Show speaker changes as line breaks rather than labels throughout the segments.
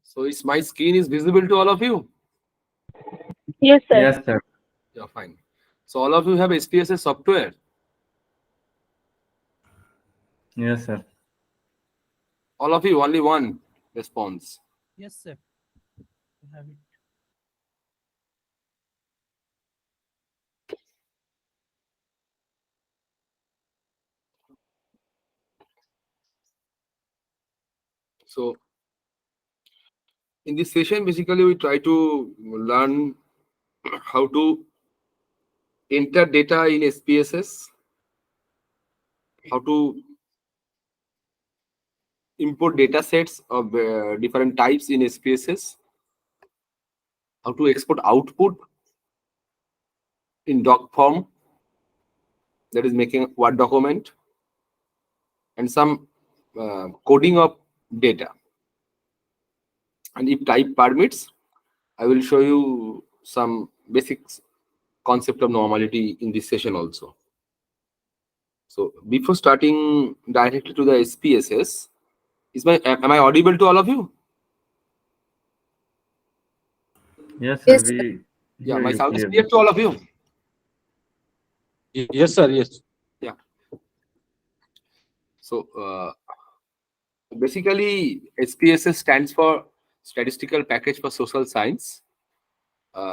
So is my screen is visible to all of you?
Yes, sir.
Yes, sir.
Yeah, fine. So all of you have SPSS software.
Yes, sir.
All of you, only one response.
Yes, sir. I have it.
So in this session, basically we try to learn how to enter data in SPSS, how to import data sets of different types in SPSS, how to export output in doc form, that is making a Word document, and some coding of data. And if type permits, I will show you some basic concept of normality in this session also. So before starting directly to the SPSS, am I audible to all of you?
Yes, sir.
Yes, sir.
We
Yeah,
hear
my
you
sound is clear
clearly.
to all of you.
Yes, sir. Yes.
Yeah. So basically, SPSS stands for Statistical Package for Social Science.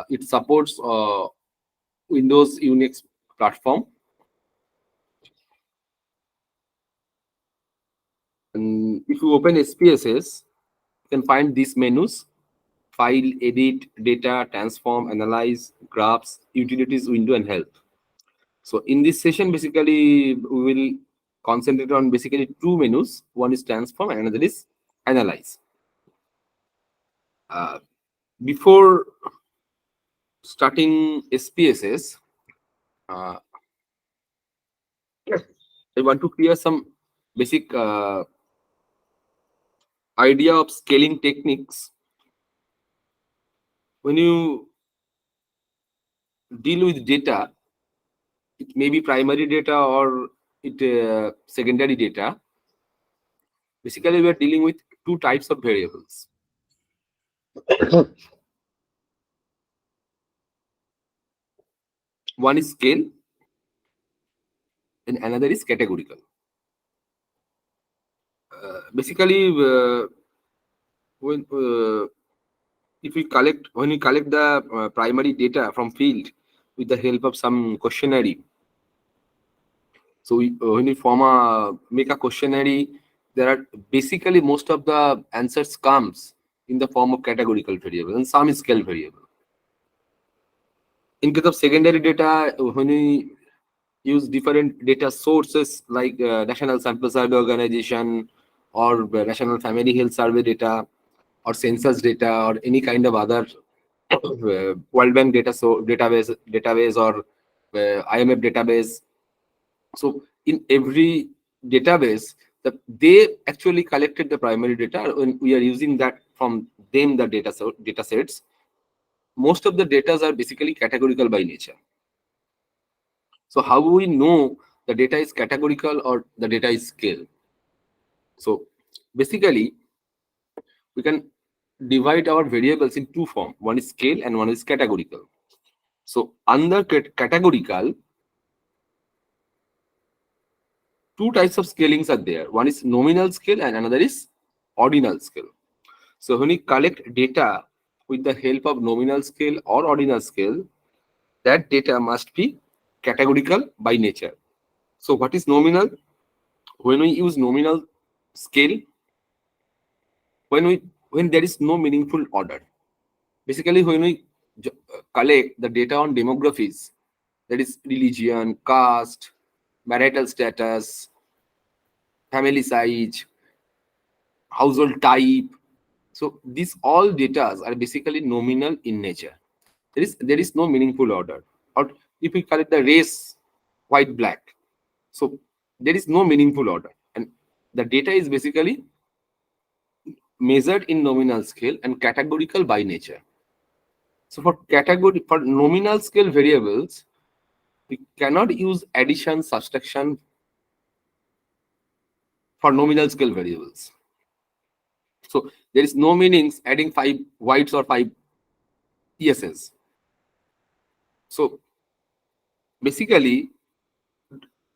It supports Windows Unix platform. And if you open SPSS, you can find these menus: file, edit, data, transform, analyze, graphs, utilities, window, and help. So in this session, basically, we will concentrate on basically two menus. One is transform and another is analyze. Uh, Before starting SPSS, uh, I want to clear some basic idea of scaling techniques. When you deal with data, it may be primary data or secondary data. Basically, we are dealing with two types of variables. One is scale and another is categorical. Basically, when if we collect when we collect the primary data from field with the help of some questionnaire, so when we make a questionnaire, there are basically most of the answers comes in the form of categorical variable and some is scale variable. In case of secondary data, when we use different data sources like National Sample Survey Organization or National Family Health Survey data or census data or any kind of other World Bank database or IMF database. So in every database, they actually collected the primary data, and we are using that from them the data sets. Most of the data are basically categorical by nature. So how we know the data is categorical or the data is scale? So basically, we can divide our variables in two forms. One is scale and one is categorical. So under categorical, two types of scalings are there. One is nominal scale and another is ordinal scale. So when we collect data with the help of nominal scale or ordinal scale, that data must be categorical by nature. So what is nominal? When we use nominal scale, when there is no meaningful order. Basically, when we collect the data on demographies, that is religion, caste, marital status, family size, household type. So these all data are basically nominal in nature. There is no meaningful order. Or if we collect the race, white, black, so there is no meaningful order, and the data is basically measured in nominal scale and categorical by nature. So for nominal scale variables, we cannot use addition, subtraction for nominal scale variables. So there is no meanings adding 5 whites or 5 yeses. So basically,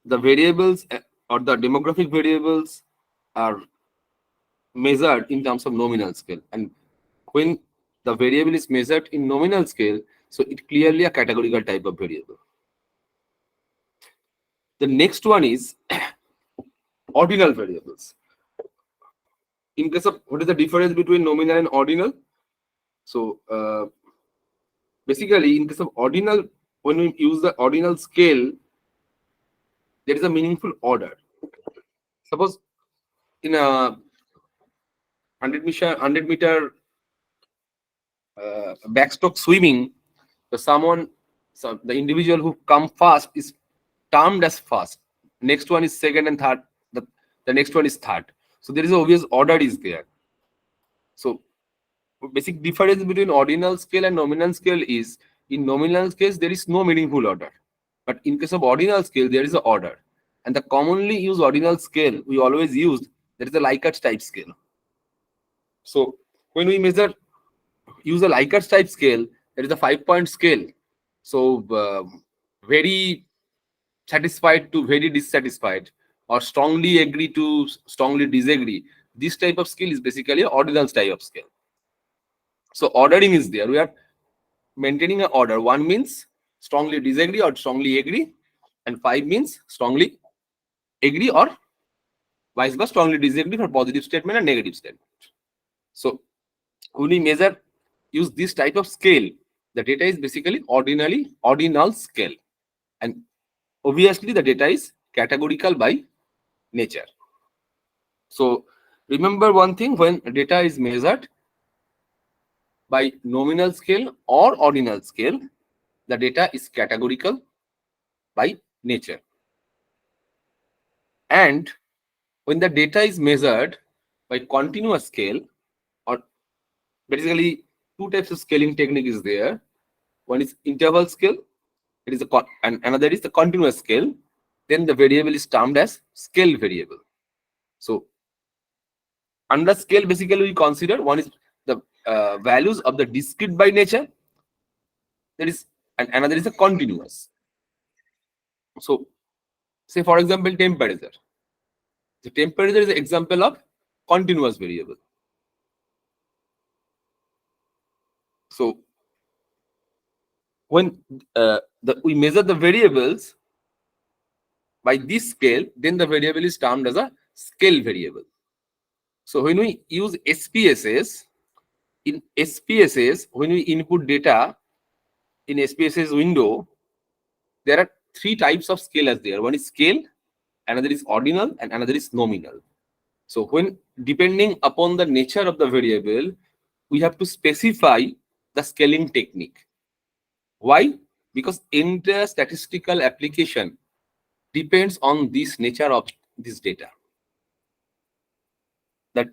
the variables or the demographic variables are measured in terms of nominal scale, and when the variable is measured in nominal scale, so it clearly a categorical type of variable. The next one is ordinal variables. In case of, what is the difference between nominal and ordinal? So basically, in case of ordinal, when we use the ordinal scale, there is a meaningful order. Suppose in a 100-meter backstroke swimming, so the individual who come first is termed as first. Next one is second and third. The next one is third. So there is an obvious order is there. So basic difference between ordinal scale and nominal scale is, in nominal case there is no meaningful order, but in case of ordinal scale there is an order. And the commonly used ordinal scale we always used, there is a Likert type scale. So when we use a Likert type scale, there is a 5-point scale. So very satisfied to very dissatisfied, or strongly agree to strongly disagree. This type of scale is basically an ordinal type of scale. So ordering is there. We are maintaining an order. 1 means strongly disagree or strongly agree, and 5 means strongly agree or vice versa, strongly disagree for positive statement and negative statement. So when we use this type of scale, the data is basically ordinal scale, and obviously the data is categorical by nature. So remember one thing, when data is measured by nominal scale or ordinal scale, the data is categorical by nature. And when the data is measured by continuous scale, or basically 2 types of scaling technique is there. One is interval scale, it is and another is the continuous scale. Then the variable is termed as scale variable. So under scale, basically we consider, one is the values of the discrete by nature, and another is a continuous. So say for example temperature. The temperature is an example of continuous variable. So when we measure the variables by this scale, then the variable is termed as a scale variable. So when we use SPSS, in SPSS, when we input data in SPSS window, there are 3 types of scale as there. One is scale, another is ordinal, and another is nominal. So when, depending upon the nature of the variable, we have to specify the scaling technique. Why? Because entire statistical application depends on this nature of this data. That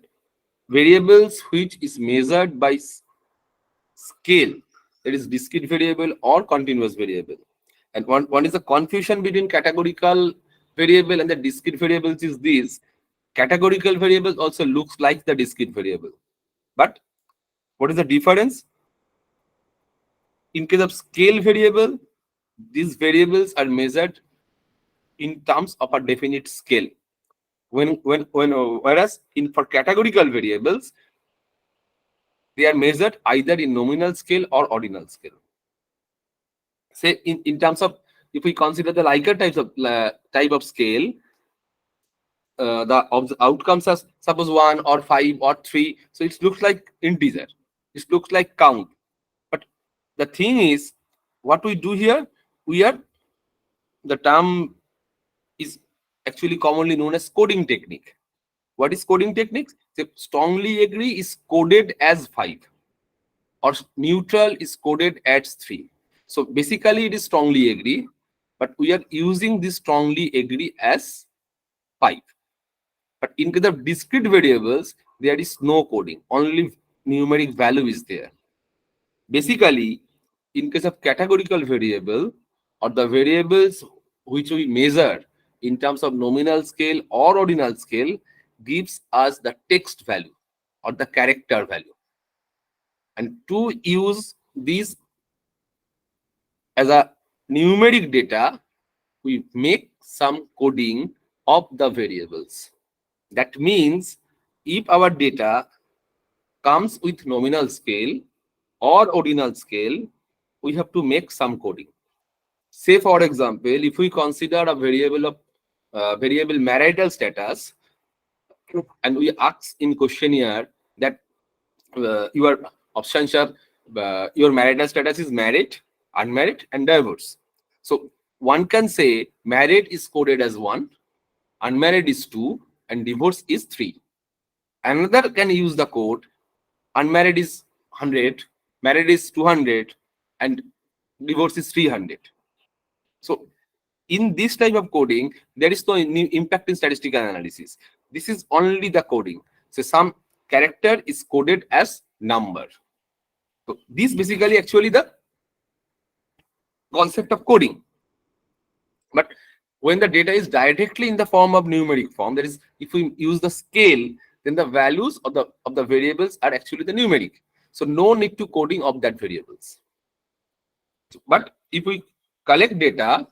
variables which is measured by scale, that is discrete variable or continuous variable. And one is the confusion between categorical variable and the discrete variables is this: categorical variables also looks like the discrete variable. But what is the difference? In case of scale variable, these variables are measured in terms of a definite scale. Whereas for categorical variables, they are measured either in nominal scale or ordinal scale. Say in terms of, if we consider the Likert type of scale, the outcomes are suppose 1 or 5 or 3. So it looks like integer. It looks like count. But the thing is, what we do here, the term is actually commonly known as coding technique. What is coding technique? So strongly agree is coded as 5, or neutral is coded as 3. So basically it is strongly agree, but we are using this strongly agree as 5. But in case of discrete variables, there is no coding, only numeric value is there. Basically, in case of categorical variable, or the variables which we measure in terms of nominal scale or ordinal scale, gives us the text value or the character value. And to use these as a numeric data, we make some coding of the variables. That means if our data comes with nominal scale or ordinal scale, we have to make some coding. Say, for example, if we consider a variable of variable marital status, and we ask in questionnaire that your options are your marital status is married, unmarried, and divorced. So one can say married is coded as 1, unmarried is 2, and divorce is 3. Another can use the code unmarried is 100, married is 200, and divorce is 300. So in this type of coding, there is no impact in statistical analysis. This is only the coding. So some character is coded as number. So this basically actually the concept of coding. But when the data is directly in the form of numeric form, that is, if we use the scale, then the values of the variables are actually the numeric. So no need to coding of that variables. But if we collect data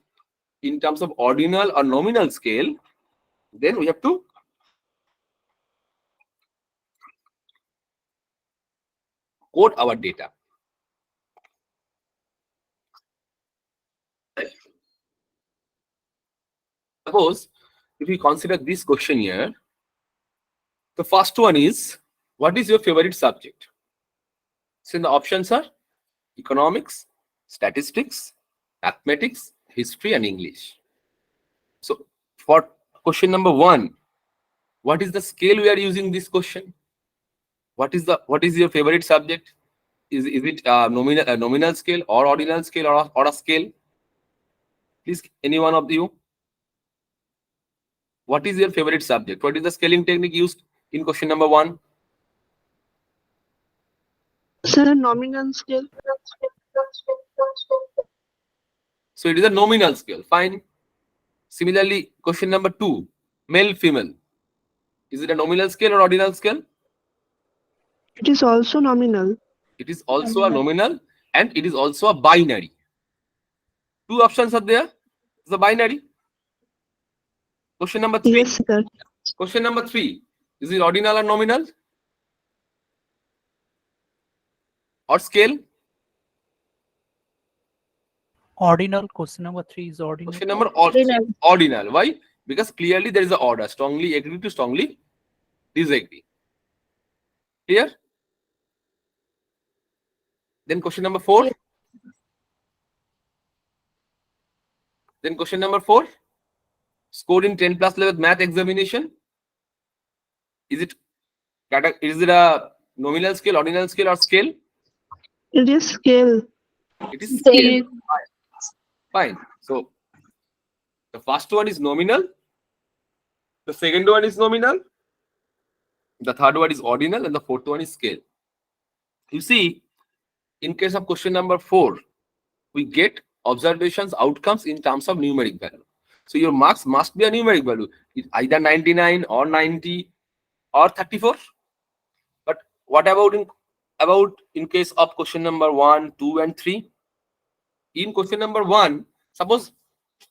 in terms of ordinal or nominal scale, then we have to code our data. Suppose if we consider this question here, the first one is, what is your favorite subject? So the options are economics, statistics, mathematics, history, and English. So for question number 1, what is the scale we are using this question? What is your favorite subject? Is it nominal scale or ordinal scale or a scale? Please, any one of you. What is your favorite subject? What is the scaling technique used in question number 1?
Sir, nominal scale.
So it is a nominal scale. Fine. Similarly, question number 2, male, female. Is it a nominal scale or ordinal scale?
It is also nominal.
It is also a nominal, and it is also a binary. 2 options are there. It's a binary. Question number 3.
Yes, sir.
Question number 3. Is it ordinal or nominal? Or scale?
Ordinal. Question number 3 is ordinal.
Question number
Ordinal.
ordinal. Why? Because clearly there is an order. Strongly agree to strongly disagree. Clear? Then question number 4.
Yes.
Then question number 4. Scored in 10 plus level math examination. Is it a nominal scale, ordinal scale, or scale?
It is scale.
It is scale. Fine. So the first one is nominal. The second one is nominal. The third one is ordinal, and the fourth one is scale. You see, in case of question number 4, we get observations outcomes in terms of numeric value. So your marks must be a numeric value, it's either 99 or 90 or 34. But what about in case of question number 1, 2, and 3? In question number 1, suppose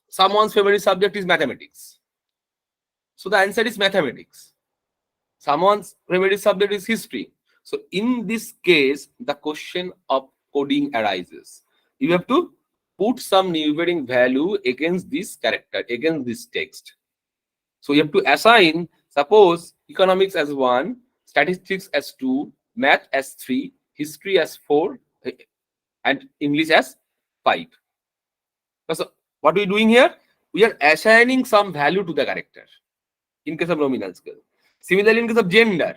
someone's favorite subject is mathematics. So the answer is mathematics. Someone's favorite subject is history. So in this case, the question of coding arises. You have to put some numeric value against this character, against this text. So you have to assign, suppose, economics as 1, statistics as 2, math as 3, history as 4, and English as 5. So what are we doing here? We are assigning some value to the character in case of nominal scale. Similarly, in case of gender,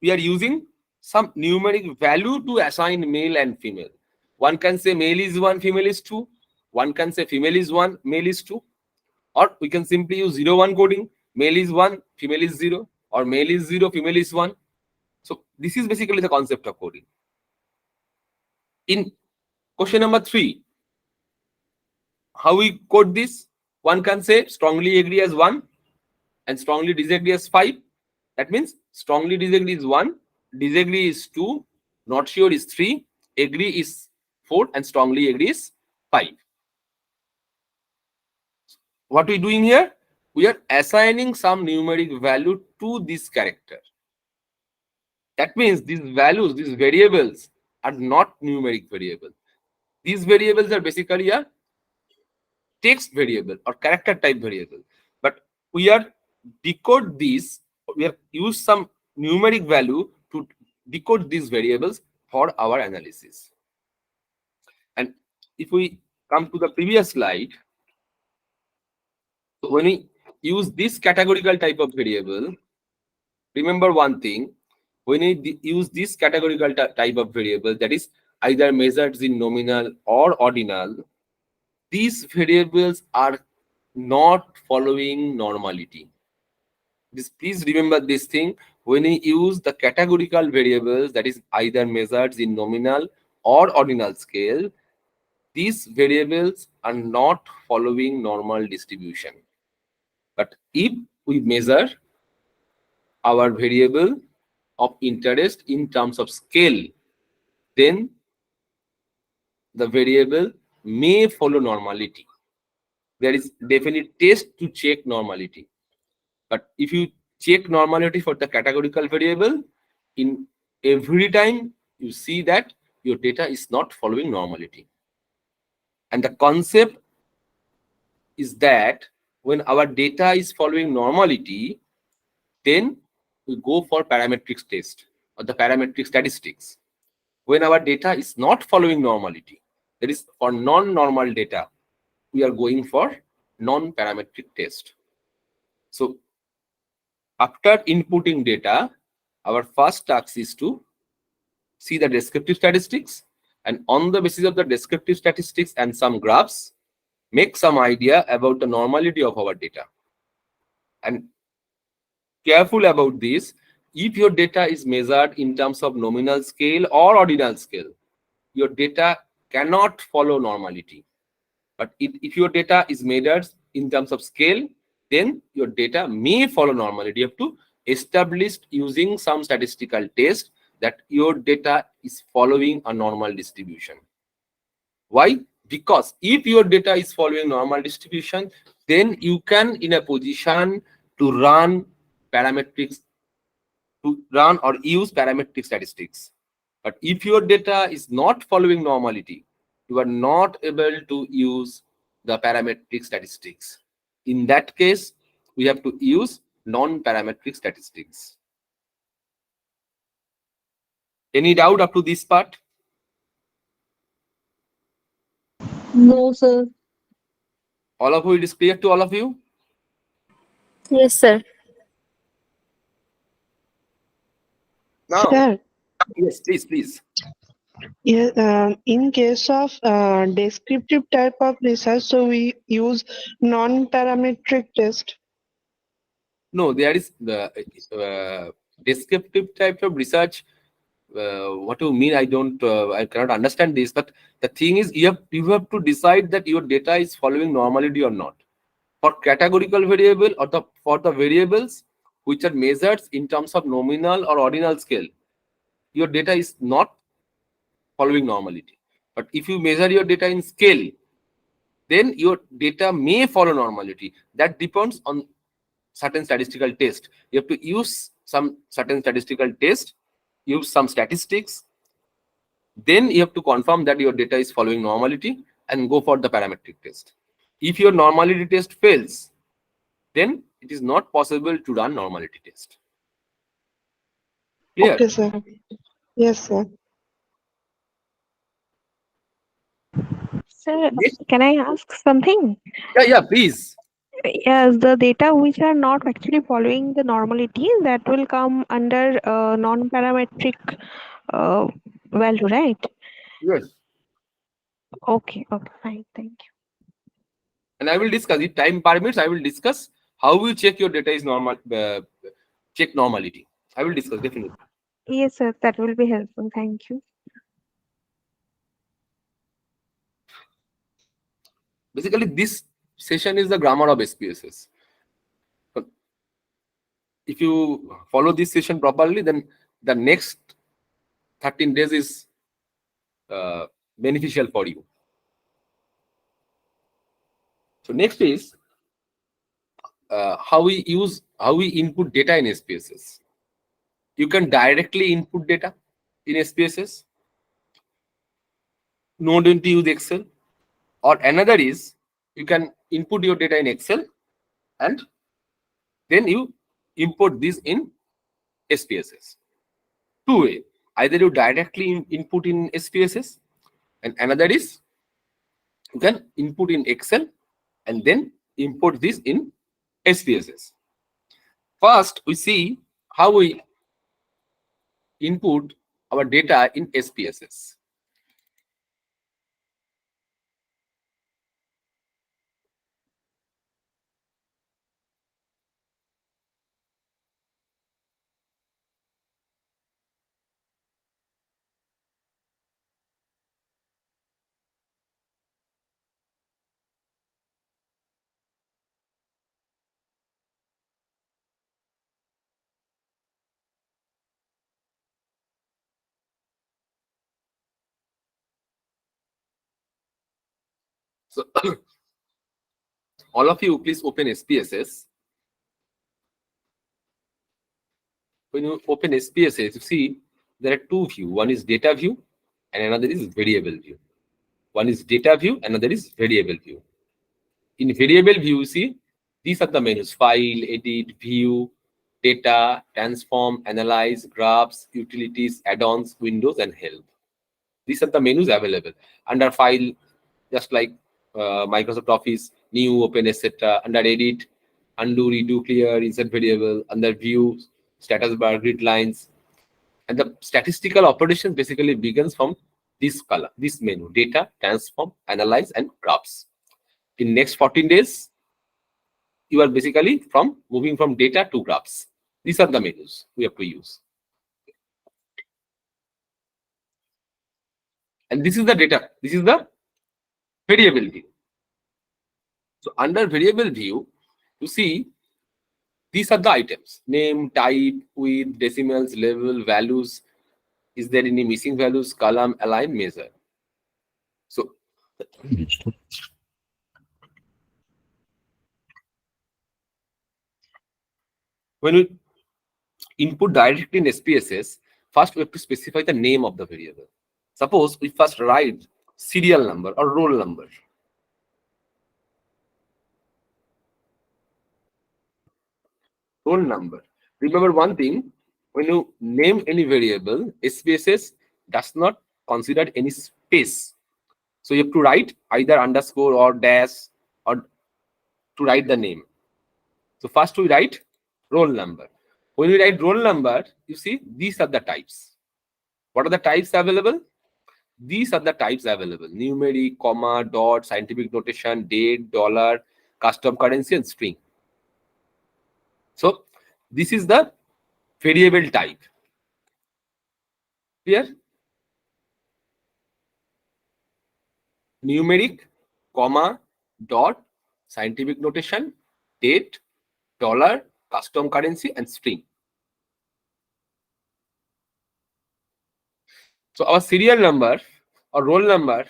we are using some numeric value to assign male and female. One can say male is 1, female is 2. One can say female is 1, male is 2. Or we can simply use 0-1 coding. Male is 1, female is 0. Or male is 0, female is 1. So this is basically the concept of coding. In question number 3, how we code this? One can say strongly agree as 1 and strongly disagree as 5. That means strongly disagree is 1, disagree is 2, not sure is 3, agree is 4, and strongly agree is 5. What we doing here? We are assigning some numeric value to this character. That means these values, these variables are not numeric variables. These variables are basically a text variable or character type variable. But we are decode these, we have used some numeric value to decode these variables for our analysis. And if we come to the previous slide, when we use this categorical type of variable, remember one thing, when we use this categorical type of variable that is either measured in nominal or ordinal, these variables are not following normality. Please remember this thing, when we use the categorical variables that is either measured in nominal or ordinal scale, these variables are not following normal distribution. But if we measure our variable of interest in terms of scale, then the variable may follow normality. There is definite test to check normality. But if you check normality for the categorical variable, in every time you see that your data is not following normality. And the concept is that when our data is following normality, then we go for parametric test or the parametric statistics. When our data is not following normality, that is for non-normal data, we are going for non-parametric test. So after inputting data, our first task is to see the descriptive statistics, and on the basis of the descriptive statistics and some graphs, make some idea about the normality of our data. And careful about this, if your data is measured in terms of nominal scale or ordinal scale, your data cannot follow normality. But if your data is measured in terms of scale, then your data may follow normality. You have to establish using some statistical test that your data is following a normal distribution. Why? Because if your data is following normal distribution, then you can in a position to run parametrics, to run or use parametric statistics. But if your data is not following normality, you are not able to use the parametric statistics. In that case, we have to use non-parametric statistics. Any doubt up to this part?
No, sir.
All of you, it is clear to all of you?
Yes, sir.
Now,
Sir,
yes, please.
yeah, in case of descriptive type of research, so we use non-parametric test.
No, there is the descriptive type of research. What you mean? I cannot understand this. But the thing is, you have to decide that your data is following normality or not. For categorical variable or for the variables which are measured in terms of nominal or ordinal scale, your data is not following normality. But if you measure your data in scale, then your data may follow normality. That depends on certain statistical test. You have to use some certain statistical test, use some statistics, then you have to confirm that your data is following normality and go for the parametric test. If your normality test fails, then it is not possible to run normality test. Clear?
Okay, sir. Yes, sir.
Sir,
Yes.
can I ask something?
Yeah, please.
Yes, the data which are not actually following the normality, that will come under non-parametric uh, value, right?
Yes.
Okay, fine, thank you.
And I will discuss, if time permits, I will discuss how you check your data is normal, check normality. I will discuss definitely.
Yes, sir, that will be helpful. Thank you.
Basically, this session is the grammar of SPSS. if you follow this session properly, then the next 13 days is beneficial for you. So next is how we input data in SPSS. You can directly input data in SPSS. No need to use Excel. Or another is you can input your data in Excel and then you import this in SPSS. Two way. Either you directly input in SPSS, and another is you can input in Excel and then import this in SPSS. First, we see how we input our data in SPSS. So all of you, please open SPSS. When you open SPSS, you see there are two views. One is data view and another is variable view. One is data view, another is variable view. In variable view, you see these are the menus: file, edit, view, data, transform, analyze, graphs, utilities, add-ons, windows, and help. These are the menus available. Under file, just like Microsoft Office, new, open, etc. Under edit, undo, redo, clear, insert variable. Under view, status bar, grid lines. And the statistical operation basically begins from this column, this menu: data, transform, analyze, and graphs. In next 14 days, you are basically moving from data to graphs. These are the menus we have to use. And this is the data. This is the variable view. So under variable view, you see these are the items: name, type, width, decimals, level, values. Is there any missing values? Column, align, measure. So when we input directly in SPSS, first we have to specify the name of the variable. Suppose we first write serial number or roll number. Roll number. Remember one thing: when you name any variable, SPSS does not consider any space. So you have to write either underscore or dash or to write the name. So first we write roll number. When we write roll number, you see these are the types. What are the types available? These are the types available: numeric, comma, dot, scientific notation, date, dollar, custom currency, and string. So this is the variable type. Clear? Numeric, comma, dot, scientific notation, date, dollar, custom currency, and string. So our serial number or roll number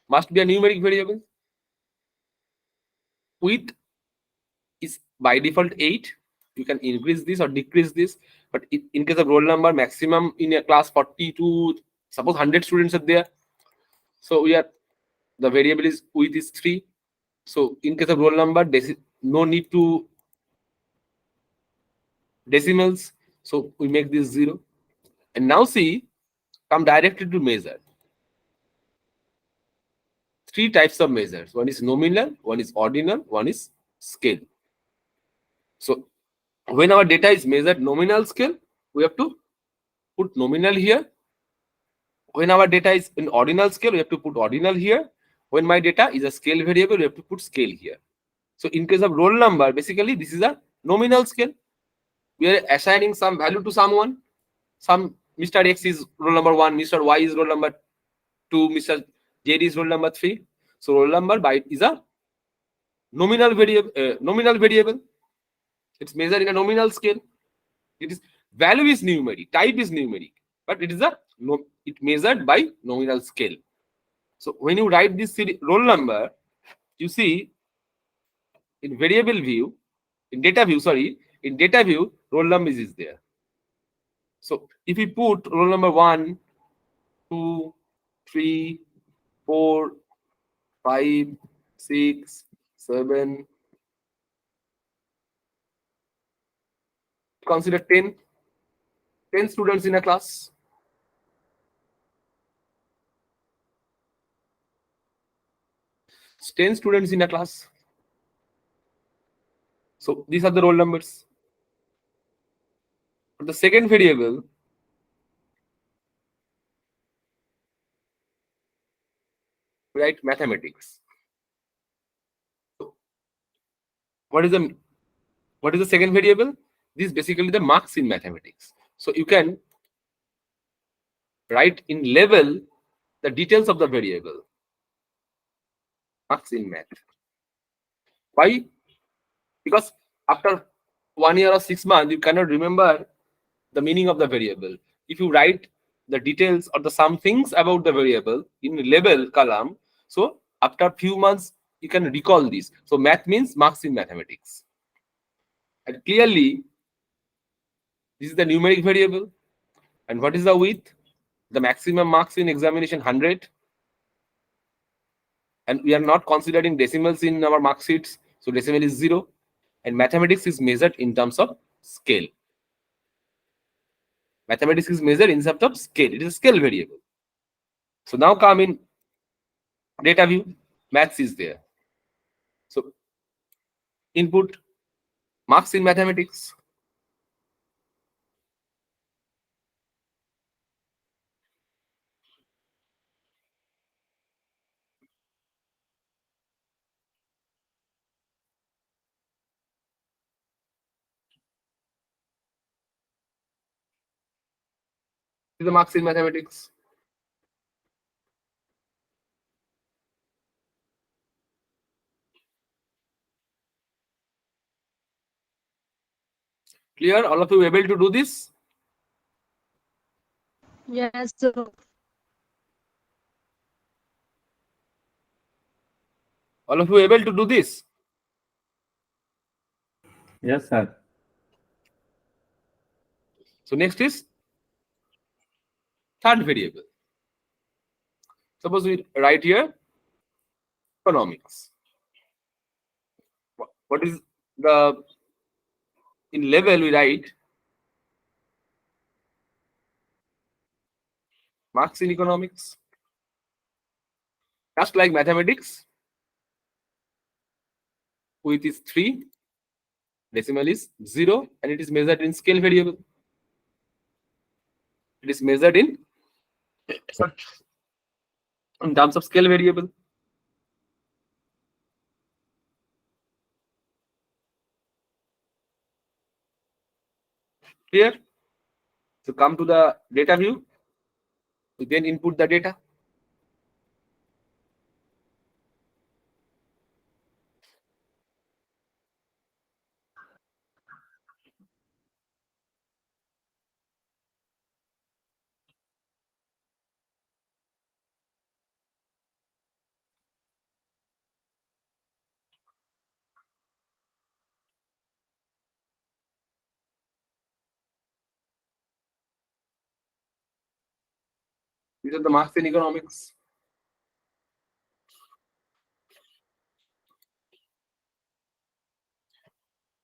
must be a numeric variable. Width is by default 8. You can increase this or decrease this, but in case of roll number, maximum in a class 40 to suppose 100 students are there. So the variable is width is 3. So in case of roll number, no need to decimals. So we make this 0. And now see, come directly to measure. 3 types of measures. One is nominal, one is ordinal, one is scale. So when our data is measured nominal scale, we have to put nominal here. When our data is in ordinal scale, we have to put ordinal here. When my data is a scale variable, we have to put scale here. So in case of roll number, basically this is a nominal scale. We are assigning some value to someone. Some Mr. X is roll number 1, Mr. Y is roll number 2, Mr. Z is roll number 3. So roll number by is a nominal variable. It's measured in a nominal scale. It is value is numeric, type is numeric, but it is it measured by nominal scale. So when you write this roll number, you see in variable view, in data view, roll number is there. So if we put roll number 1, 2, 3, 4, 5, 6, 7, consider 10 students in a class. It's 10 students in a class. So these are the roll numbers. For the second variable, we write mathematics. So what is the second variable? This is basically the marks in mathematics. So you can write in level the details of the variable. Marks in math. Why? Because after 1 year or 6 months, you cannot remember the meaning of the variable. If you write the details or the some things about the variable in level column, so after few months you can recall this. So math means marks in mathematics. And clearly, this is the numeric variable. And what is the width? The maximum marks in examination 100. And we are not considering decimals in our mark sheets. So decimal is 0. And mathematics is measured in terms of scale. Mathematics is measured in terms of scale. It is a scale variable. So now come in data view. Maths is there. So input marks in mathematics. This is the marks in mathematics. Clear? All of you able to do this?
Yes, sir.
All of you able to do this?
Yes, sir.
So next is third variable. Suppose we write here economics. What is the in level we write marks in economics. Just like mathematics, width is 3, decimal is 0, and it is measured in scale variable. It is measured in terms of scale variable. Clear? So come to the data view. We then input the data. These are the marks in economics.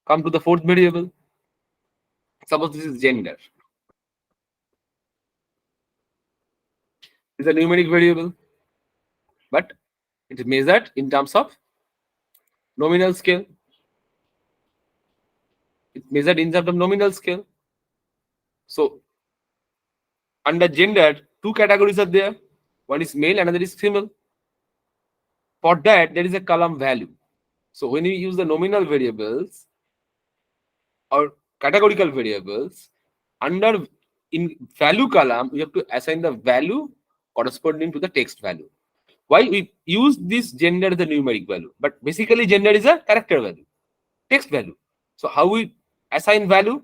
Come to the fourth variable. Suppose this is gender. This is a numeric variable, but it is measured in terms of nominal scale. It's measured in terms of nominal scale. So under gender, two categories are there. One is male, another is female. For that, there is a column value. So when we use the nominal variables or categorical variables, under in value column, we have to assign the value corresponding to the text value. Why we use this gender as the numeric value? But basically, gender is a character value, text value. So how we assign value?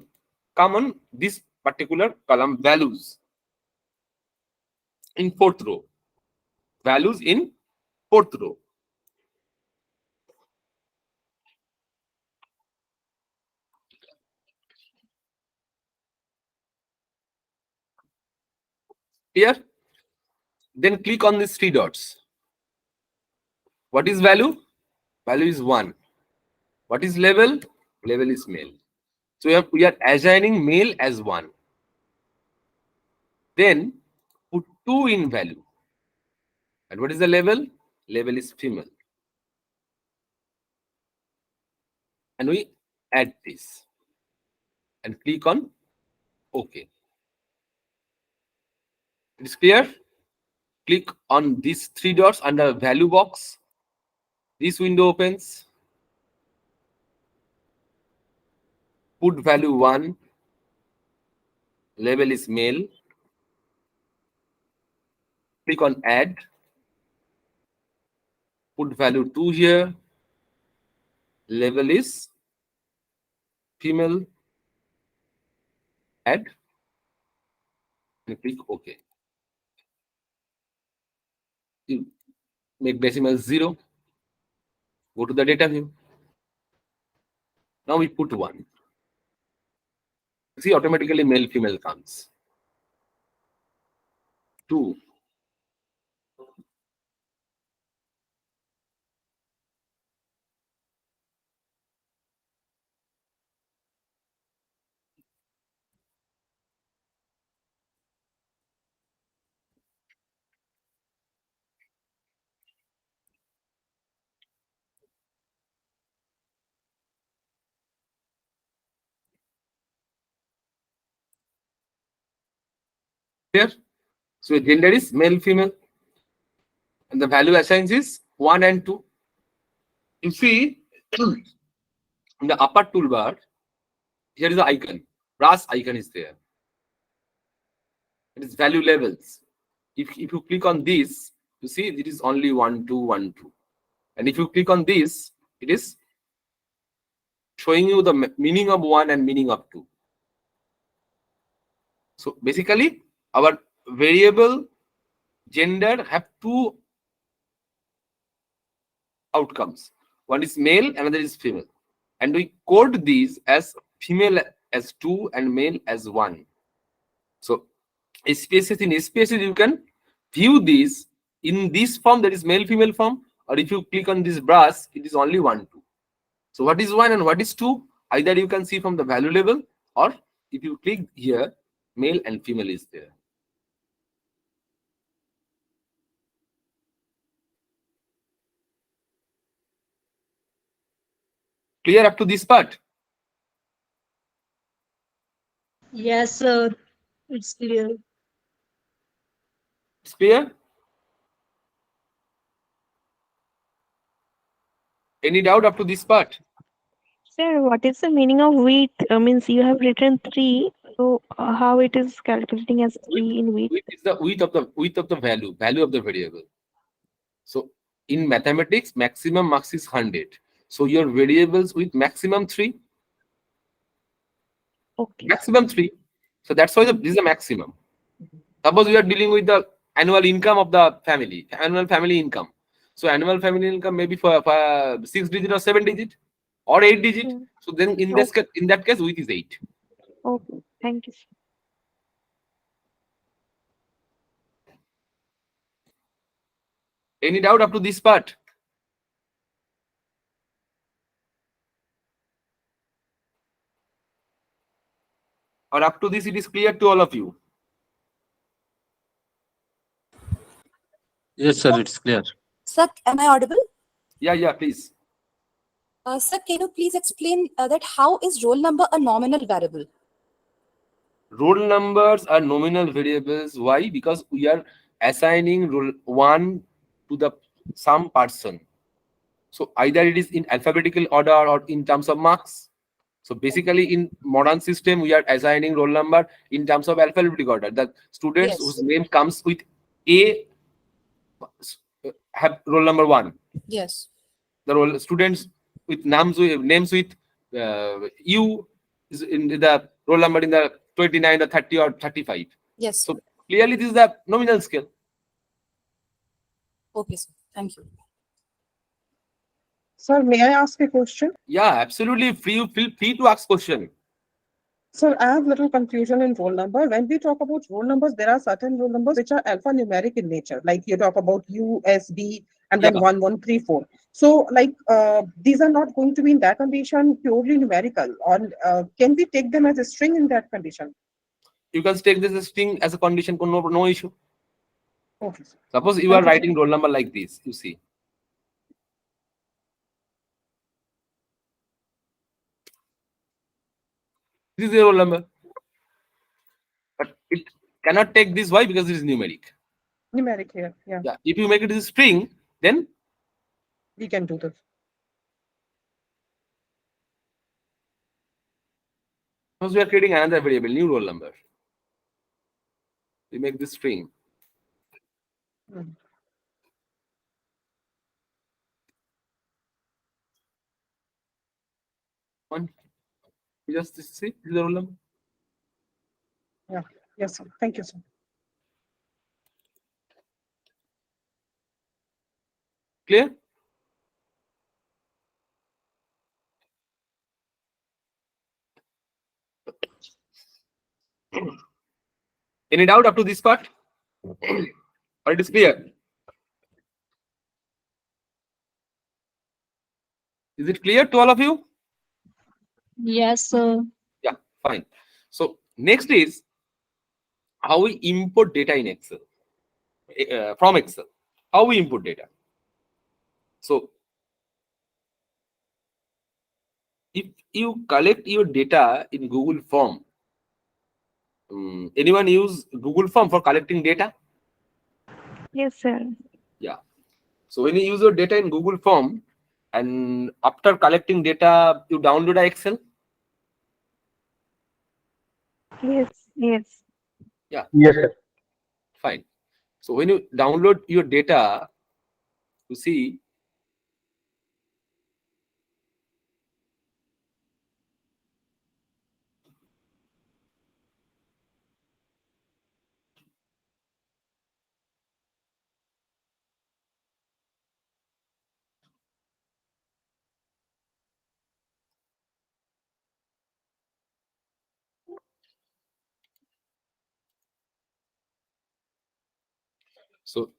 come on this particular column, values in fourth row. Values in fourth row. Here, then click on these three dots. What is value? Value is 1. What is level? Level is male. So we are assigning male as 1. Then put 2 in value. And what is the level? Level is female. And we add this. And click on OK. It is clear? Click on these three dots under value box. This window opens. Put value 1. Label is male. Click on add. Put value 2 here. Label is female. Add. And click OK. You make decimal 0. Go to the data view. Now we put 1. See, automatically male female comes. 2. Here. So gender is male female. And the value assigned is 1 and 2. You see, in the upper toolbar, here is the icon. Brass icon is there. It is value levels. If you click on this, you see it is only 1, 2, 1, 2. And if you click on this, it is showing you the meaning of 1 and meaning of 2. So basically, our variable gender have 2 outcomes. One is male, another is female. And we code these as female as 2 and male as 1. So SPSS, in SPSS, you can view these in this form, that is male female form, or if you click on this brass, it is only 1, 2. So what is 1 and what is 2? Either you can see from the value level, or if you click here, male and female is there. Clear up to this part?
Yes, sir. It's clear.
It's clear? Any doubt up to this part?
Sir, what is the meaning of width? Means you have written 3, so how it is calculating as 3 in width?
Width is the width of the value of the variable. So in mathematics, maximum max is 100. So your variables with maximum 3.
Okay.
Maximum 3. So that's why this is a maximum. Suppose we are dealing with the annual income of the family, annual family income. So annual family income maybe for 6 digit or 7 digit or 8 digit. So then in that case, width is 8.
Okay. Thank you, sir.
Any doubt up to this part? Or up to this, it is clear to all of you?
Yes, sir, it's clear.
Sir, am I audible?
Yeah, please.
Sir, can you please explain that how is roll number a nominal variable?
Roll numbers are nominal variables. Why? Because we are assigning roll 1 to some person. So either it is in alphabetical order or in terms of marks. So basically in modern system, we are assigning roll number in terms of alphabetical order. The students
Yes.
whose name comes with A have roll number 1.
Yes.
The students with names with U is in the roll number in the 29 or 30 or 35.
Yes.
So clearly this is the nominal scale.
Okay, sir. Thank you.
Sir, may I ask a question?
Yeah, absolutely. Feel free to ask question.
Sir, I have little confusion in roll number. When we talk about roll numbers, there are certain roll numbers which are alphanumeric in nature. Like you talk about U, S, D, and then
Yeah.
1, 1, 3, 4. So, like these are not going to be in that condition purely numerical. Or can we take them as a string in that condition?
You can take this string as a condition, no issue.
Okay, sir.
Suppose you
Thank
are
you, sir.
writing roll number like this, you see. This is a roll number. But it cannot take this. Why? Because it is numeric.
Numeric here. Yeah,
Yeah. If you make it a string, then
we can do this.
suppose we are creating another variable, new roll number. We make this string.
Hmm.
One. You just see this is the roll number.
Yeah. Yes, sir. Thank you, sir.
Clear? Any doubt up to this part? Or it is clear? Is it clear to all of you?
Yes, sir.
Yeah, fine. So next is how we import data in Excel from Excel. How we import data. So if you collect your data in Google Form, anyone use Google Form for collecting data?
Yes, sir.
Yeah. So when you use your data in Google Form, and after collecting data, you download a Excel.
Yes, yes.
Yeah.
Yes, sir.
Fine. So when you download your data, you see so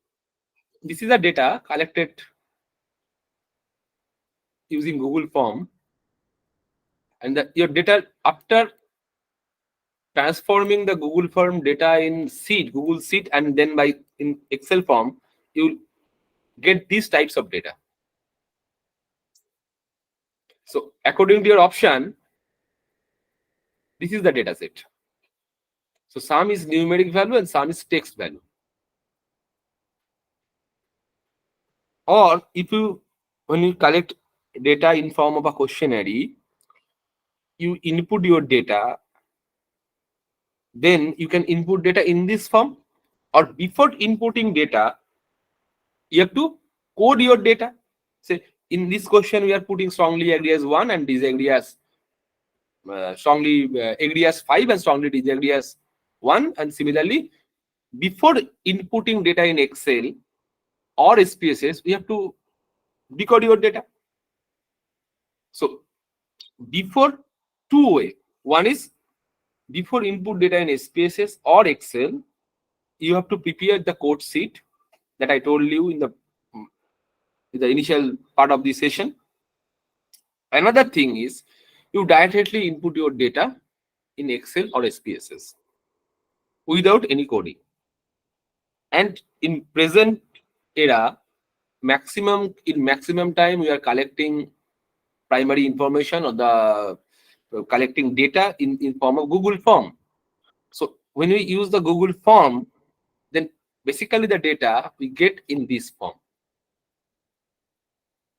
this is the data collected using Google Form, and your data after transforming the Google Form data in Google Sheet, and then by in Excel form, you get these types of data. So according to your option, this is the data set. So some is numeric value and some is text value. Or if you, when you collect data in form of a questionnaire, you input your data, then you can input data in this form, or before inputting data, you have to code your data. Say in this question we are putting strongly agree as 1 and disagree as strongly agree as 5 and strongly disagree as 1, and similarly before inputting data in Excel or SPSS, we have to decode your data. So before two way, one is before input data in SPSS or Excel, you have to prepare the code sheet that I told you in the initial part of the session. Another thing is you directly input your data in Excel or SPSS without any coding. And in present era, in maximum time we are collecting primary information or the collecting data in form of Google Form. So when we use the Google Form, then basically the data we get in this form.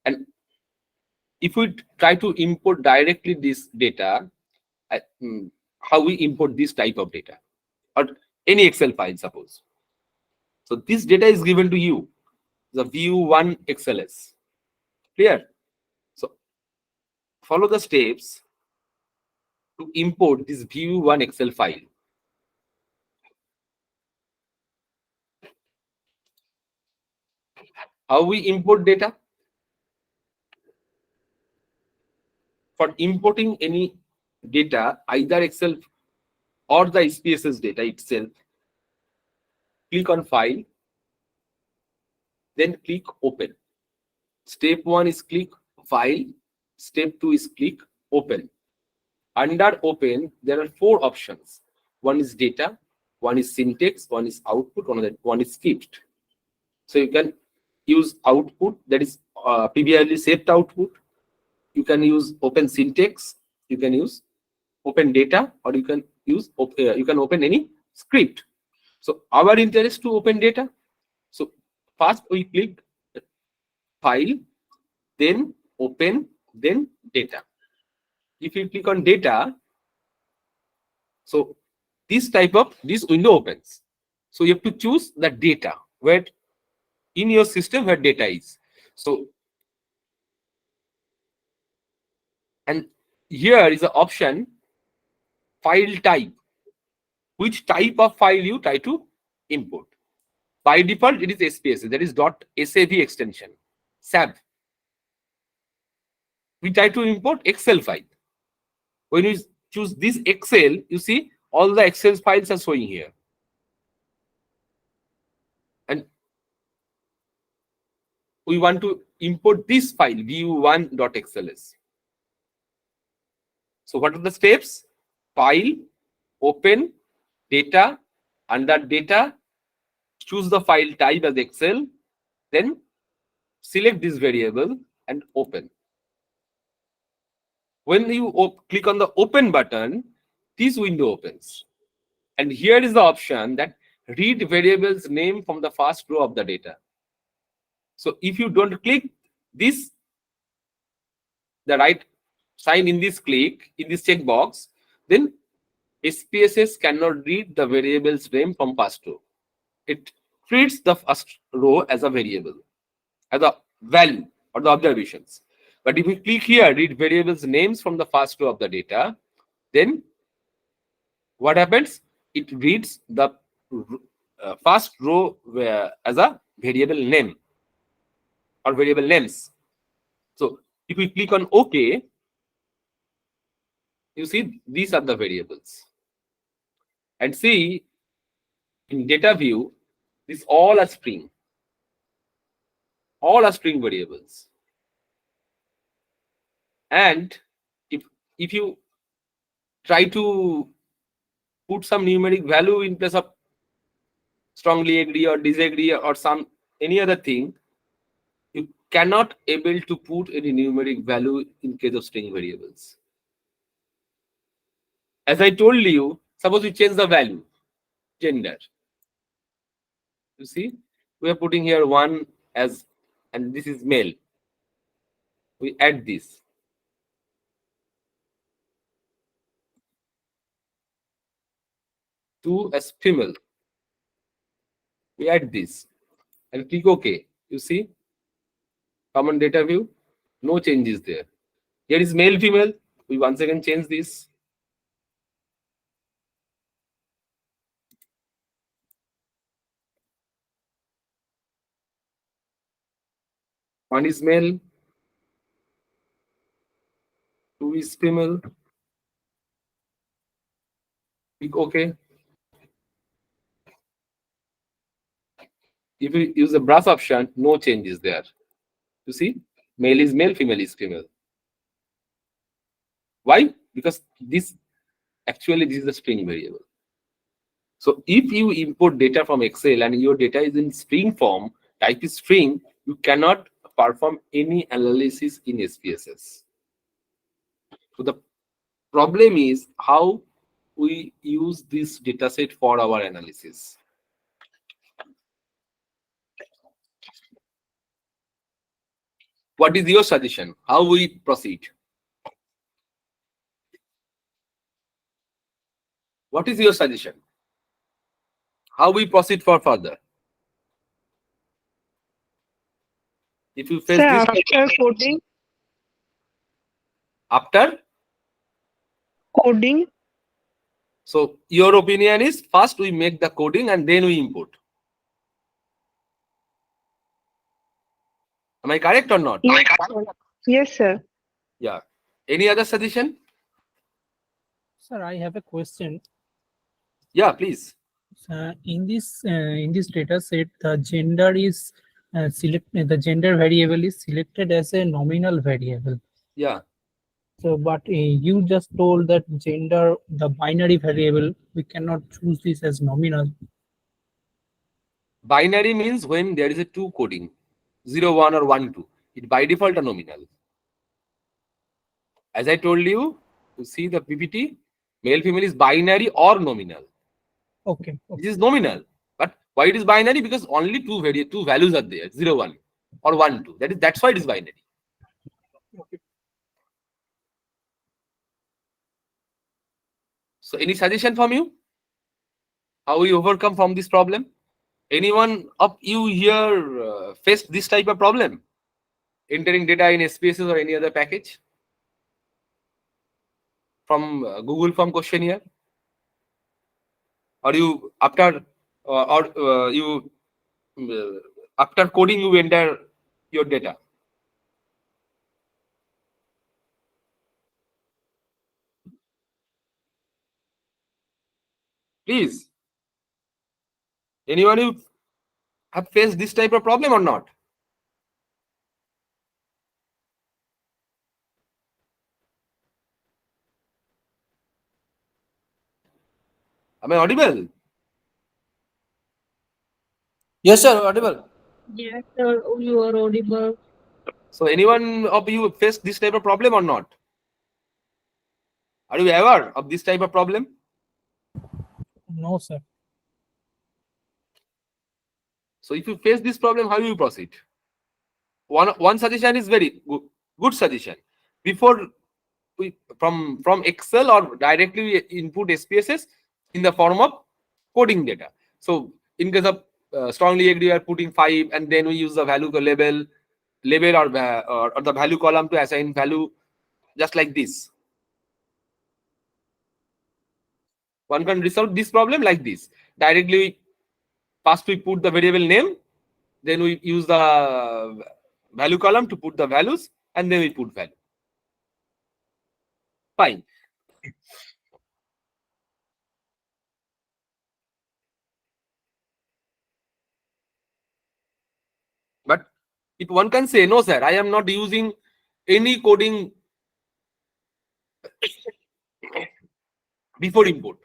And if we try to import directly this data, how we import this type of data or any Excel file, suppose. So this data is given to you, the view1 XLS. Clear? So follow the steps. to import this view1 Excel file. How we import data? For importing any data, either Excel or the SPSS data itself, click on File, then click Open. Step 1 is click File. Step 2 is click Open. Under Open, there are 4 options. One is data, one is syntax, one is output, one is script. So you can use output, that is previously saved output. You can use open syntax, you can use open data, or you can use you can open any script. So our interest to open data. So first we click File, then Open, then Data. If you click on Data, so this window opens. So you have to choose the data where in your system where data is. So, and here is the option file type. Which type of file you try to import? By default, it is SPSS, that is .sav extension, SAV. We try to import Excel file. When you choose this Excel, you see all the Excel files are showing here. And we want to import this file, view1.xls. So what are the steps? File, open, data, under data, choose the file type as Excel, then select this variable and open. When you click on the open button, this window opens. And here is the option that read variable's name from the first row of the data. So if you don't click this, the right sign in this checkbox, then SPSS cannot read the variable's name from first row. It treats the first row as a variable, as a value or the observations. But if you click here, read variables names from the first row of the data, then what happens? It reads the first row as a variable name or variable names. So if we click on OK, you see these are the variables. And see, in data view, these all are string. All are string variables. And if you try to put some numeric value in place of strongly agree or disagree or any other thing, you cannot able to put any numeric value in case of string variables. As I told you, suppose we change the value, gender. You see, we are putting here 1 as, and this is male. We add this. Two as female. We add this and click OK. You see, common data view, no changes there. Here is male, female. We once again change this. One is male, 2 is female. Click OK. If you use the brush option, no changes there. You see, male is male, female is female. Why? Because this is a string variable. So if you import data from Excel and your data is in string form, type is string, you cannot perform any analysis in SPSS. So the problem is how we use this data set for our analysis. What is your suggestion? How we proceed? What is your suggestion? How we proceed for further? If you face
Sir,
this
after coding,
after
Coding.
So your opinion is first we make the coding and then we import. Am I correct or not?
Yes, sir. Yes, sir.
Yeah. Any other suggestion?
Sir, I have a question.
Yeah, please.
In this data set, the gender is the gender variable is selected as a nominal variable.
Yeah.
So, but you just told that gender, the binary variable, we cannot choose this as nominal.
Binary means when there is a two coding, 0, 1 or 1, 2. It by default a nominal. As I told you, to see the PPT, male female is binary or nominal.
Okay.
This is nominal. But why it is binary? Because only two values are there, 0, 1 or 1, 2. That's why it is binary. So any suggestion from you? How we overcome from this problem? Anyone of you here faced this type of problem? Entering data in SPSS or any other package? From Google form questionnaire? Or you after after coding you enter your data? Please. Anyone who have faced this type of problem or not? Am I audible?
Yes, sir, audible.
Yes, sir, you are audible.
So anyone of you faced this type of problem or not? Are you aware of this type of problem?
No, sir.
So if you face this problem, how do you proceed? One suggestion is very good suggestion. Before we from Excel or directly we input SPSS in the form of coding data. So in case of strongly agree, we are putting 5, and then we use the value label or the value column to assign value, just like this. One can resolve this problem like this. Directly, first we put the variable name, then we use the value column to put the values, and then we put value. Fine. But if one can say, no, sir, I am not using any coding before import.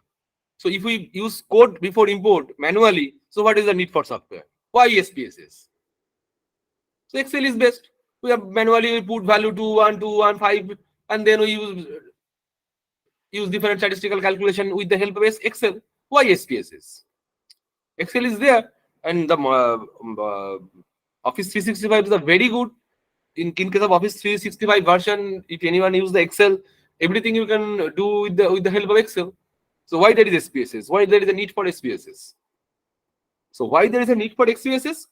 So if we use code before import manually, so what is the need for software? Why SPSS? So Excel is best. We have manually put value 2, 1, 2, 1, 5, and then we use different statistical calculation with the help of Excel. Why SPSS? Excel is there, and the Office 365 is a very good. In case of Office 365 version, if anyone use the Excel, everything you can do with the help of Excel. So why there is SPSS? Why there is a need for SPSS? So why there is a need for SPSS?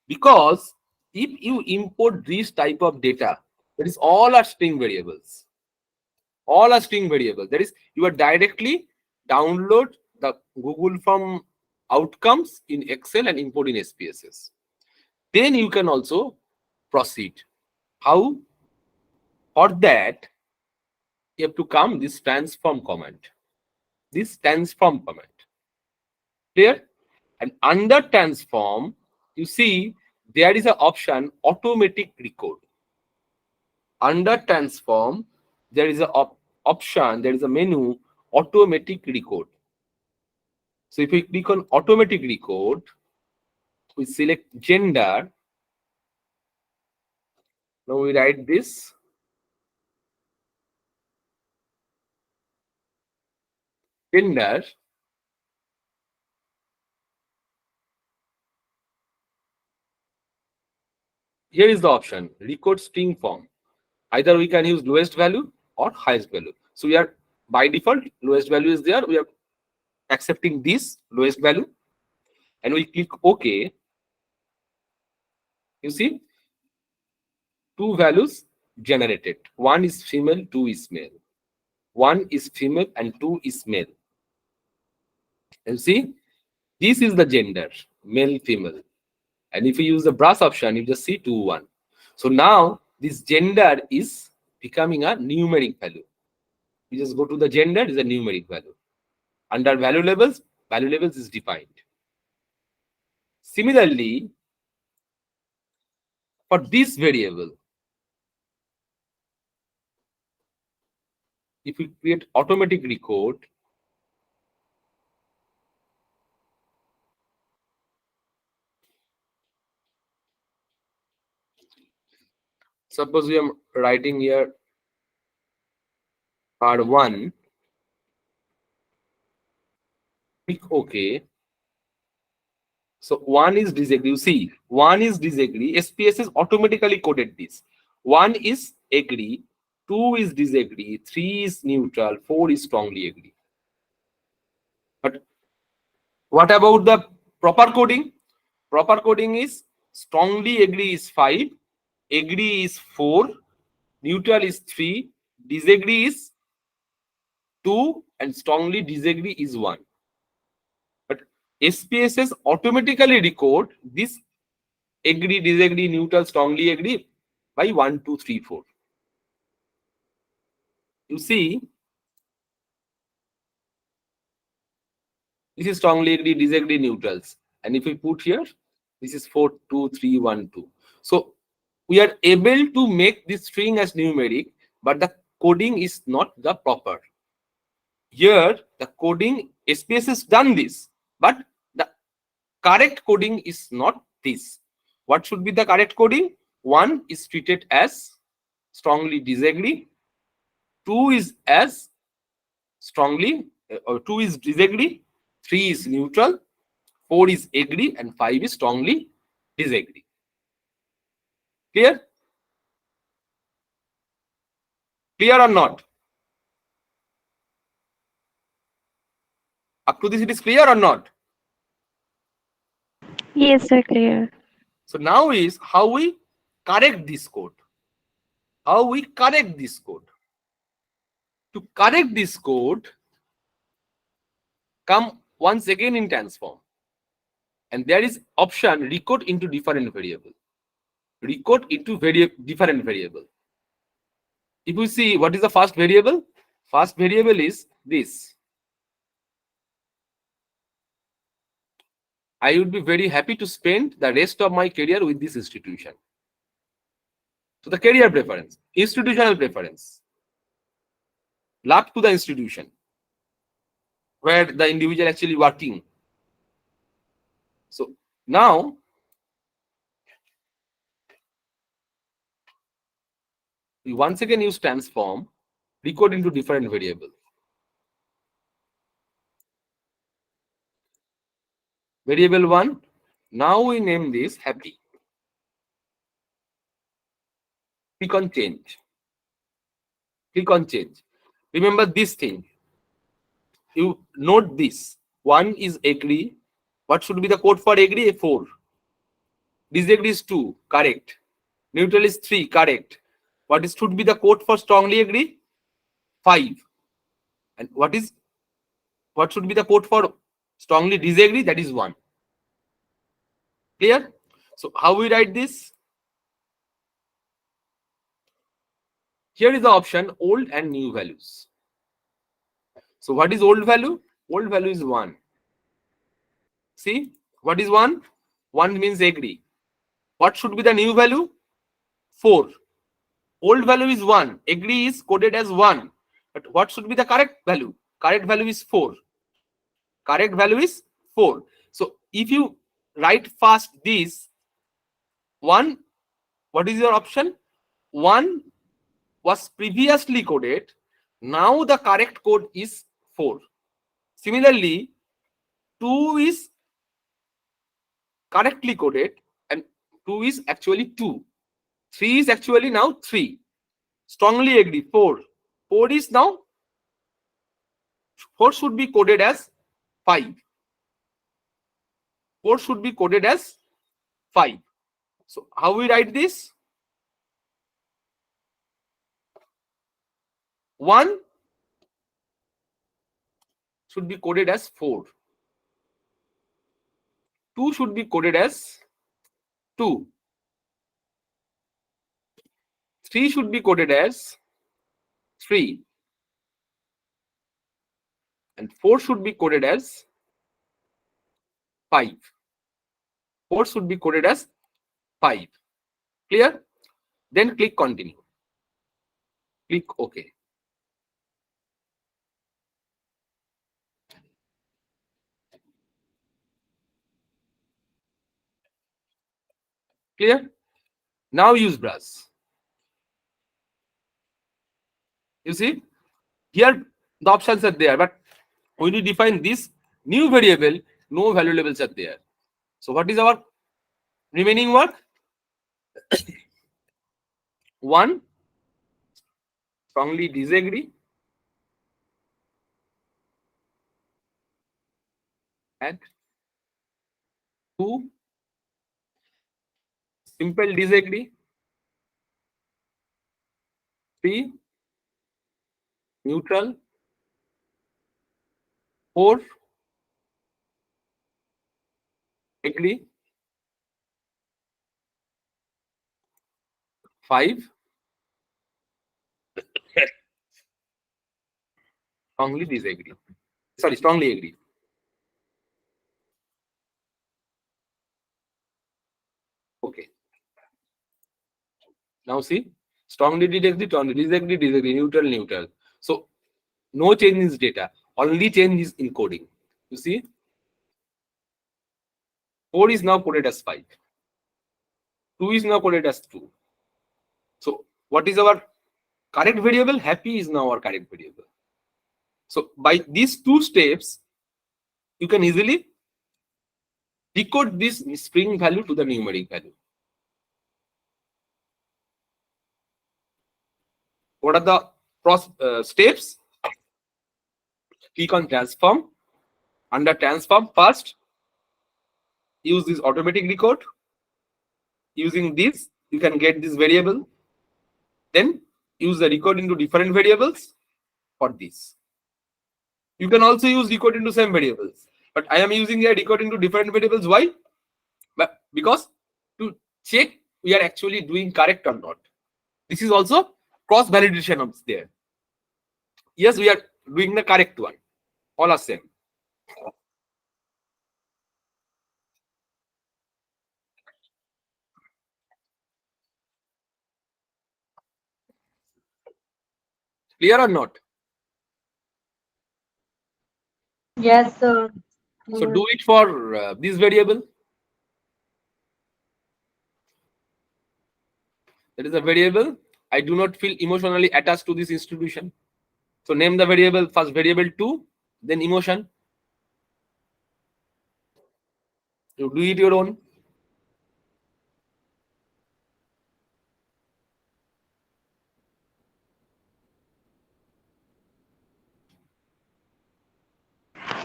Because if you import this type of data, that is all are string variables. All are string variables. That is, you are directly download the Google form outcomes in Excel and import in SPSS. Then you can also proceed. How? For that, you have to come this transform command. This transform command. Clear? And under transform, you see there is an option automatic record. Under transform, there is an option, there is a menu automatic record. So if we click on automatic record, we select gender. Now we write this. Gender. Here is the option, record string form. Either we can use lowest value or highest value. So we are by default, lowest value is there. We are accepting this lowest value and we click OK. You see, two values generated. One is female, two is male. 1 is female and 2 is male. And see, this is the gender, male, female. And if you use the brass option, you just see 2, 1. So now this gender is becoming a numeric value. You just go to the gender is a numeric value. Under value levels is defined. Similarly, for this variable, if we create automatic record, suppose we are writing here R1, click OK. So 1 is disagree. You see, 1 is disagree. SPSS automatically coded this. 1 is agree, 2 is disagree, 3 is neutral, 4 is strongly agree. But what about the proper coding? Proper coding is strongly agree is 5, agree is 4, neutral is 3, disagree is 2, and strongly disagree is 1. But SPSS automatically record this agree, disagree, neutral, strongly agree by 1, 2, 3, 4. You see, this is strongly agree, disagree, neutrals. And if we put here, this is 4, 2, 3, 1, 2. So we are able to make this string as numeric, but the coding is not the proper. Here, the coding, SPSS done this, but the correct coding is not this. What should be the correct coding? 1 is treated as strongly disagree, 2 is as strongly, or 2 is disagree, 3 is neutral, 4 is agree, and 5 is strongly disagree. Clear? Clear or not? Up to this, it is clear or not?
Yes, sir, clear.
So now is how we correct this code. How we correct this code. To correct this code, come once again in transform. And there is option recode into different variable. Recode into different variable. If we see what is the first variable? First variable is this. I would be very happy to spend the rest of my career with this institution. So the career preference, institutional preference, love to the institution where the individual actually working. So now we once again use transform, recode into different variable. Variable 1, now we name this happy. Click on change. Click on change. Remember this thing. You note this. 1 is agree. What should be the code for agree? 4. Disagree is 2. Correct. Neutral is 3. Correct. What is should be the code for strongly agree? 5. And what should be the code for strongly disagree? That is 1. Clear? So how we write this? Here is the option old and new values. So what is old value? Old value is 1. See, what is 1? 1 means agree. What should be the new value? 4. Old value is 1. Agree is coded as 1. But what should be the correct value? Correct value is 4. Correct value is 4. So if you write fast this 1, what is your option? 1 was previously coded. Now the correct code is 4. Similarly, 2 is correctly coded and 2 is actually 2. 3 is actually now 3. Strongly agree 4. 4 is now 4 should be coded as 5. 4 should be coded as 5. So how we write this? 1 should be coded as 4. 2 should be coded as 2. 3 should be coded as 3. And 4 should be coded as 5. 4 should be coded as 5. Clear? Then click continue. Click OK. Clear? Now use brush. You see, here the options are there, but when you define this new variable, no value labels are there. So what is our remaining work? 1, strongly disagree, and 2, simple disagree, 3, neutral, 4, agree, 5, strongly disagree. Sorry, strongly agree. Okay. Now see, strongly disagree, neutral, neutral. So no change in data, only change is in coding. You see, 4 is now coded as 5. 2 is now coded as 2. So what is our correct variable? Happy is now our correct variable. So by these 2 steps, you can easily decode this string value to the numeric value. What are the steps? Click on transform. Under transform, first use this automatic decode. Using this, you can get this variable. Then use the decode into different variables for this. You can also use decode into same variables, but I am using a decode into different variables. Why? But because to check we are actually doing correct or not. This is also cross validation of there. Yes, we are doing the correct one. All are same. Clear or not?
Yes, sir.
So do it for this variable. That is a variable. I do not feel emotionally attached to this institution. So name the variable first, variable 2, then emotion. You do it your own.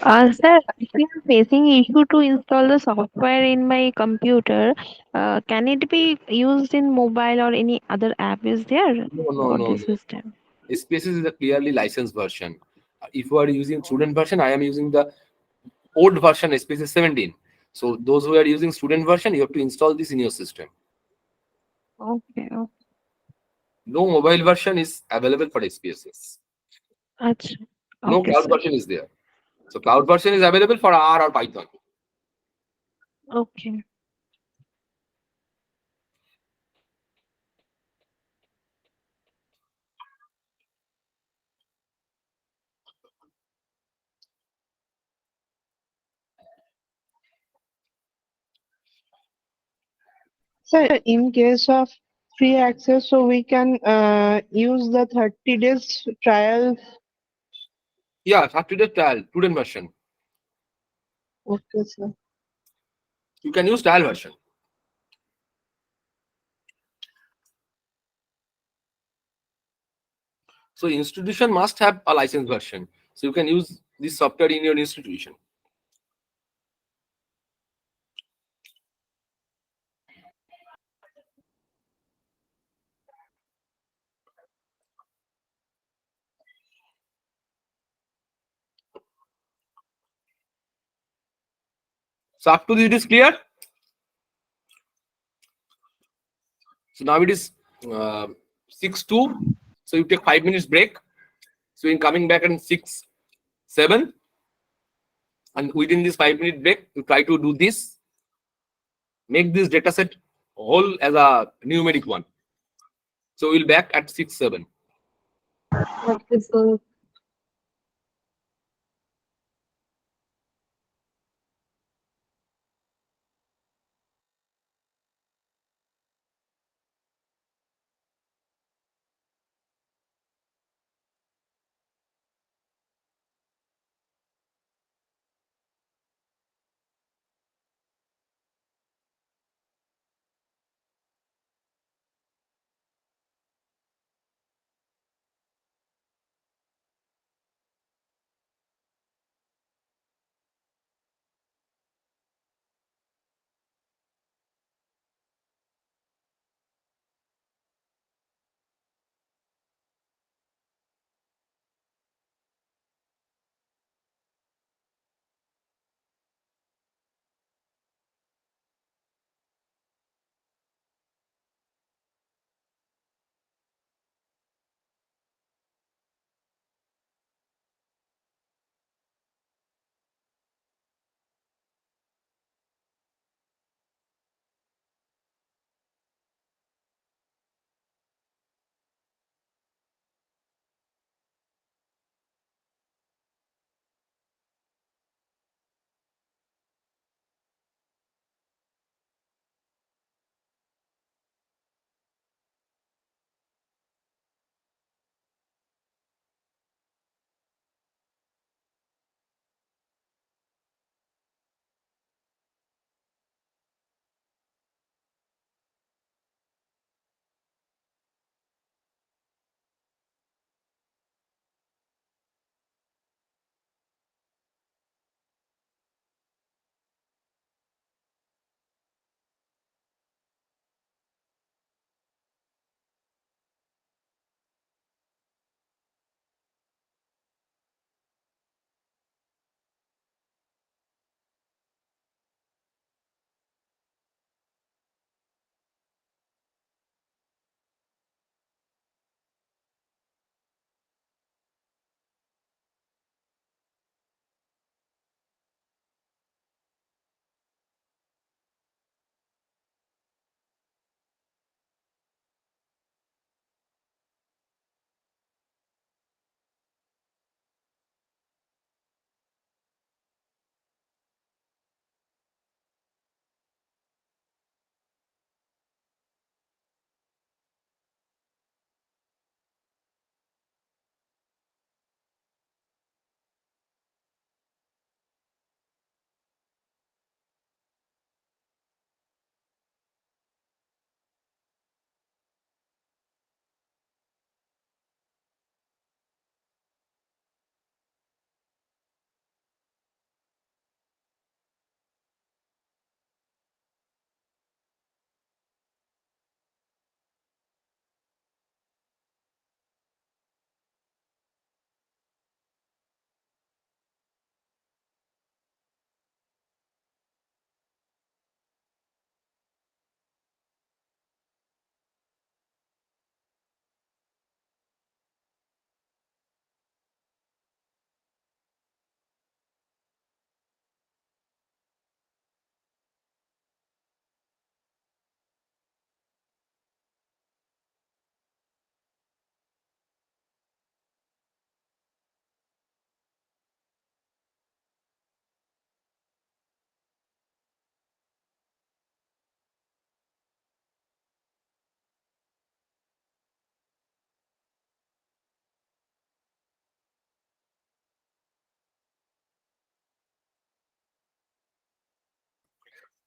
Sir, if we are facing issue to install the software in my computer, can it be used in mobile or any other app is there for
No.
this system?
SPSS is a clearly licensed version. If you are using student version, I am using the old version SPSS 17. So those who are using student version, you have to install this in your system.
Okay, okay.
No mobile version is available for SPSS.
Achha.
No
Okay,
cloud
sir.
version is there. So cloud version is available for R or Python.
Okay.
So in case of free access, so we can use the 30 days trial.
Yeah, after the trial, student version.
Okay, sir.
You can use trial version. So institution must have a licensed version. So you can use this software in your institution. So up to this, it is clear. So now it is 6:02. So you take 5 minutes break. So in coming back in 6:07, and within this 5 minute break, you try to do this. Make this data set whole as a numeric one. So we'll back at 6:07.
Okay, sir.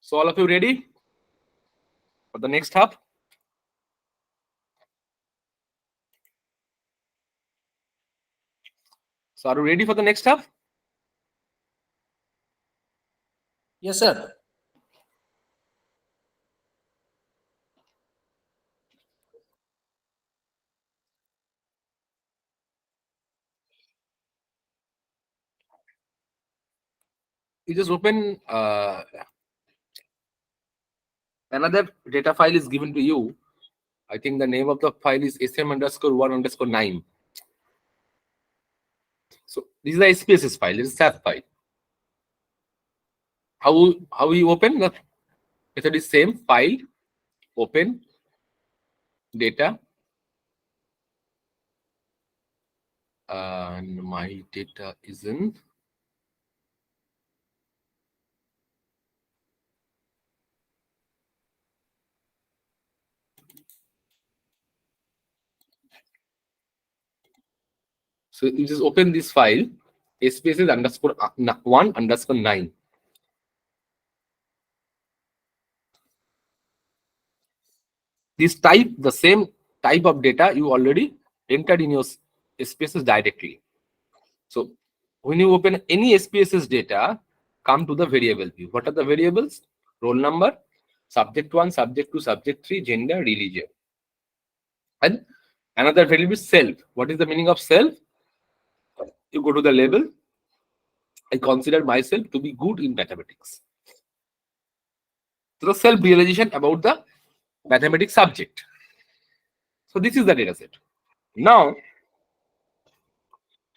So all of you ready for the next half? So are you ready for the next half?
Yes, sir.
you just open another data file is given to you. I think the name of the file is sm_1_9. So this is the SPSS file. It is SAP file. How we open? The method is same. File, open, data, and my data is in. So you just open this file, SPSS_1_9. This type, the same type of data you already entered in your SPSS directly. So when you open any SPSS data, come to the variable view. What are the variables? Roll number, subject 1, subject 2, subject 3, gender, religion. And another variable is self. What is the meaning of self? You go to the label. I consider myself to be good in mathematics. So the self-realization about the mathematics subject. So this is the data set. Now,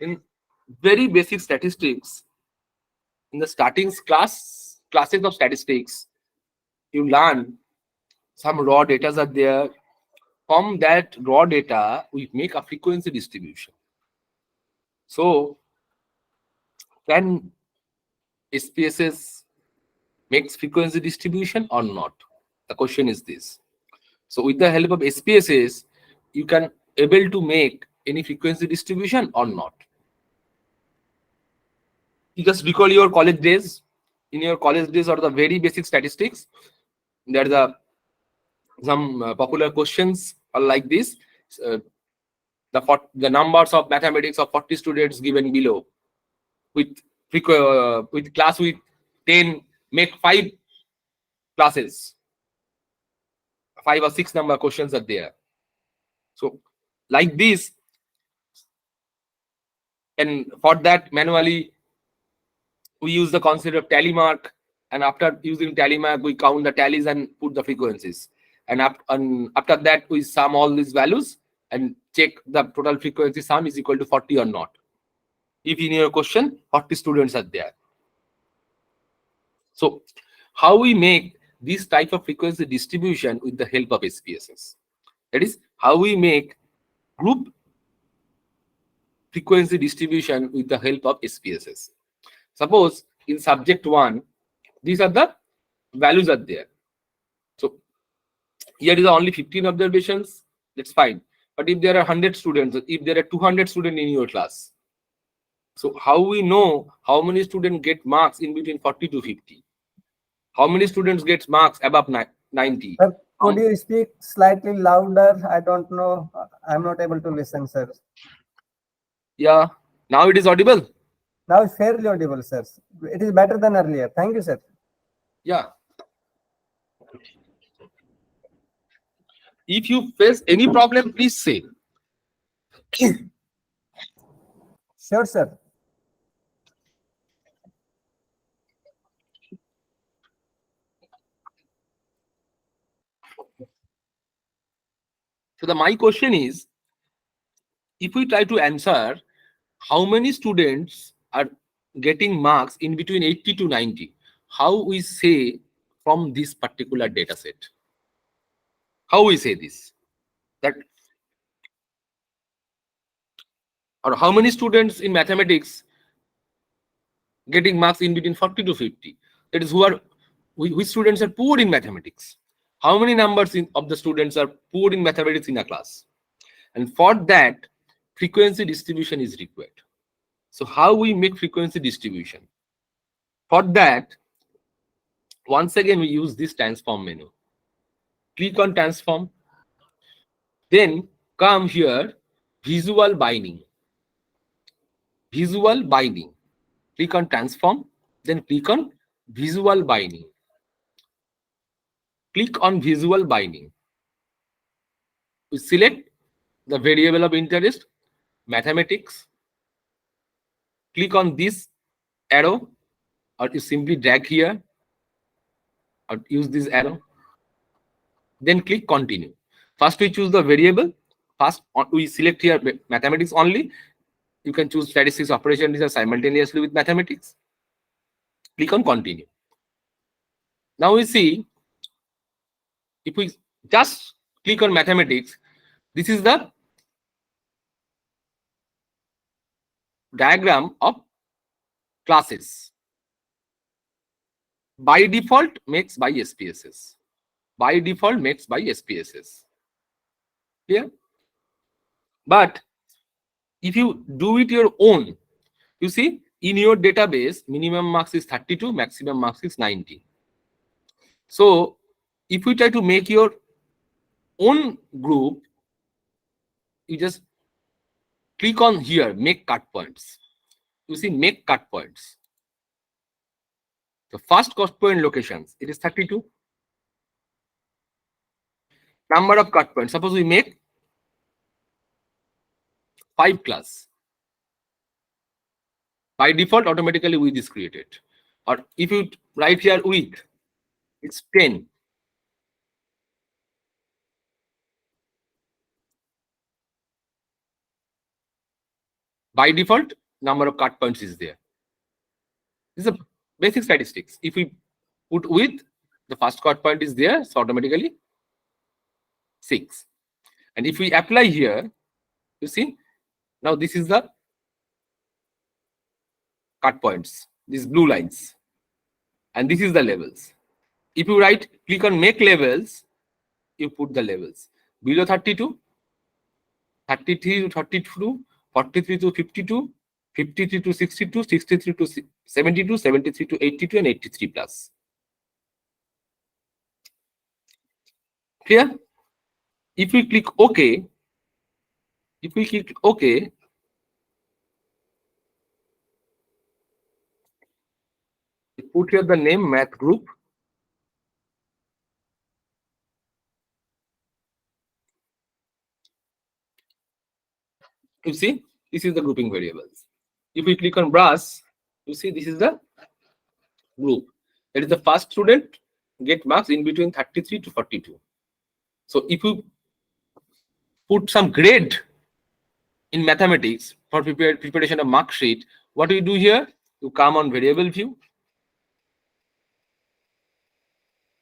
in very basic statistics, in the classes of statistics, you learn some raw data are there. From that raw data, we make a frequency distribution. So, can SPSS makes frequency distribution or not? The question is this. So, with the help of SPSS, you can able to make any frequency distribution or not. You just recall your college days. In your college days or the very basic statistics, there are some popular questions are like this. The numbers of mathematics of 40 students given below. With class with 10, make 5 classes. 5 or 6 number questions are there. So like this, and for that manually we use the concept of tally mark, and after using tally mark we count the tallies and put the frequencies, and after that we sum all these values and check the total frequency sum is equal to 40 or not. If in your question 40 students are there. So how we make this type of frequency distribution with the help of SPSS? That is how we make group frequency distribution with the help of SPSS. Suppose in subject 1, these are the values are there. So here is only 15 observations, that's fine. But if there are 100 students, if there are 200 students in your class, so how we know how many students get marks in between 40 to 50? How many students get marks above 90?
Sir, could you speak slightly louder? I don't know. I'm not able to listen, sir.
Yeah, now it is audible.
Now it's fairly audible, sir. It is better than earlier. Thank you, sir.
Yeah. If you face any problem, please say.
Sure, sir.
So my question is, if we try to answer how many students are getting marks in between 80 to 90, how we say from this particular data set? How we say this? That, or how many students in mathematics getting marks in between 40 to 50? That is, which students are poor in mathematics? How many numbers of the students are poor in mathematics in a class? And for that, frequency distribution is required. So how we make frequency distribution? For that, once again we use this transform menu. Click on transform. Then come here, visual binding. Visual binding. Click on transform. Then click on visual binding. Click on visual binding. We select the variable of interest, mathematics. Click on this arrow. or you simply drag here, or use this arrow, then click continue. First we choose the variable. First we select here mathematics only. You can choose statistics operations simultaneously with mathematics. Click on continue. Now we see, if we just click on mathematics, this is the diagram of classes. By default makes by SPSS. By default makes by SPSS. Clear? But if you do it your own, you see in your database minimum marks is 32, maximum marks is 90. So if we try to make your own group, you just click on here, make cut points. You see make cut points. The first cut point locations, it is 32. Number of cut points, suppose we make 5 class. By default, automatically width is created. Or if you write here width, it's 10. By default, number of cut points is there. This is a basic statistics. If we put width, the first cut point is there, so automatically 6. And if we apply here, you see, now this is the cut points, these blue lines, and this is the levels. If you click on make levels, you put the levels below 32, 33 to 32, 43 to 52, 53 to 62, 63 to 72, 73 to 82, and 83 plus. Clear? If we click OK, put here the name math group. You see, this is the grouping variables. If we click on brush, you see this is the group. That is the first student get marks in between 33 to 42. So if you put some grade in mathematics for preparation of mark sheet, what do you do here? You come on variable view.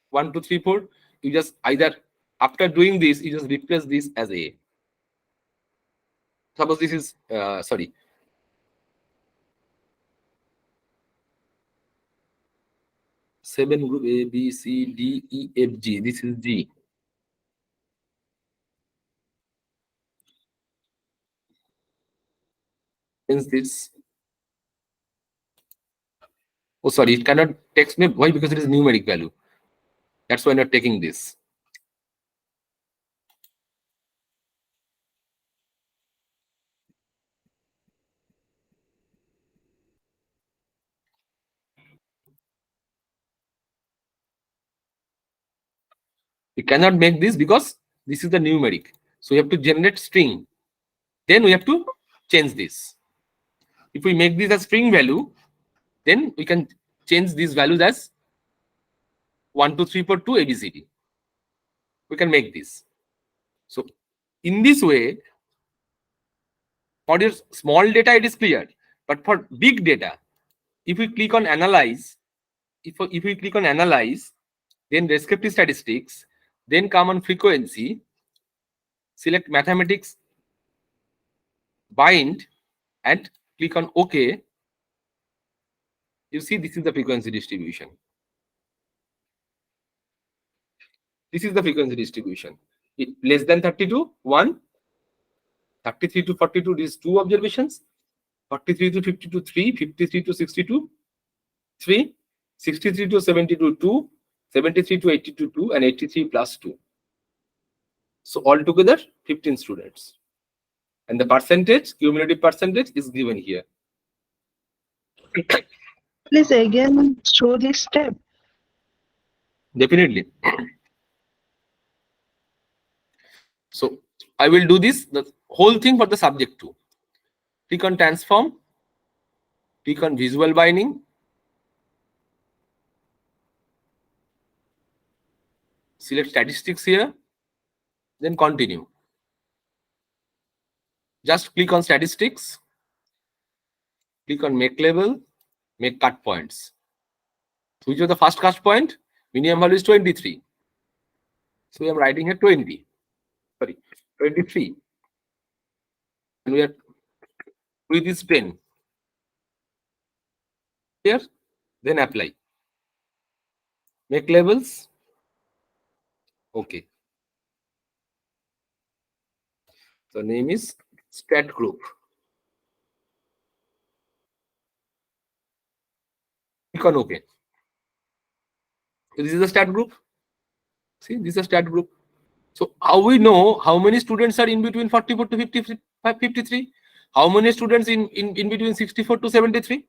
1, 2, 3, 4. You just either, after doing this, you just replace this as A. Suppose this is, sorry. Seven group A, B, C, D, E, F, G. This is G. Hence this. Oh, sorry, it cannot text me. Why? Because it is numeric value. That's why I'm not taking this. We cannot make this because this is the numeric. So we have to generate string. Then we have to change this. If we make this as string value, then we can change these values as 1, 2, 3, 4, 2 ABCD. We can make this. So in this way, for your small data, it is clear. But for big data, if we click on analyze, if we click on analyze, then descriptive statistics, then come on frequency, select mathematics, bind, and click on OK. You see, this is the frequency distribution. This is the frequency distribution. Less than 32, 1. 33 to 42 is 2 observations. 43 to 52, 3. 53 to 62, 3. 63 to 72, 2. 73 to 82, 2. And 83 plus 2. So altogether, 15 students. And the percentage, cumulative percentage is given here.
Please again show this step.
Definitely. So I will do this, the whole thing for the subject 2. Click on transform, click on visual binding, select statistics here, then continue. Just click on statistics, click on make label, make cut points. So which was the first cut point? Minimum value is 23. So I'm writing here 20. Sorry, 23. And we are with this 10. Here, then apply. Make labels. Okay. So name is stat group. Click on OK. So this is the stat group. See, this is a stat group. So how we know how many students are in between 44 to 53? How many students in between 64 to 73?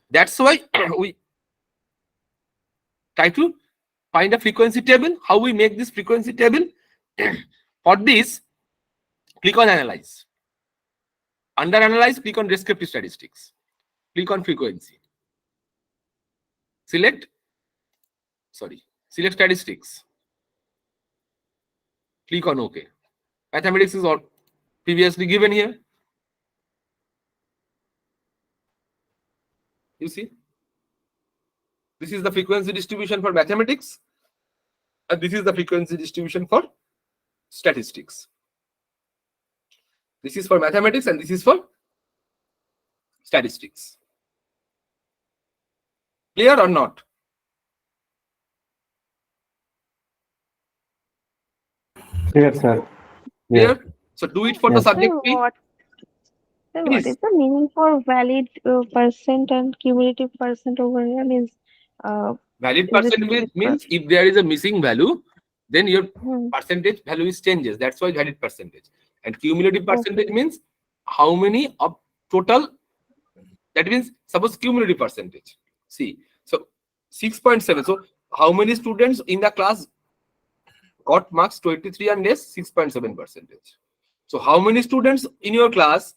That's why we try to find a frequency table. How we make this frequency table? For this, click on analyze. Under analyze, click on descriptive statistics. Click on frequency. Select statistics. Click on OK. Mathematics is all previously given here. You see, this is the frequency distribution for mathematics, and this is the frequency distribution for statistics. This is for mathematics and this is for statistics. Clear or not?
Clear, sir.
Clear?
Yes.
So do it for the
Yes.
subject
Sir,
three.
what
Please.
is the meaning for valid percent and cumulative percent over here? Means
Valid
is it
percentage means if there is a missing value, then your
Hmm.
percentage value is changes. That's why valid percentage. And cumulative
Okay.
percentage means how many of total. That means suppose cumulative percentage. See, so 6.7. So how many students in the class got marks 23 and less? 6.7%. So how many students in your class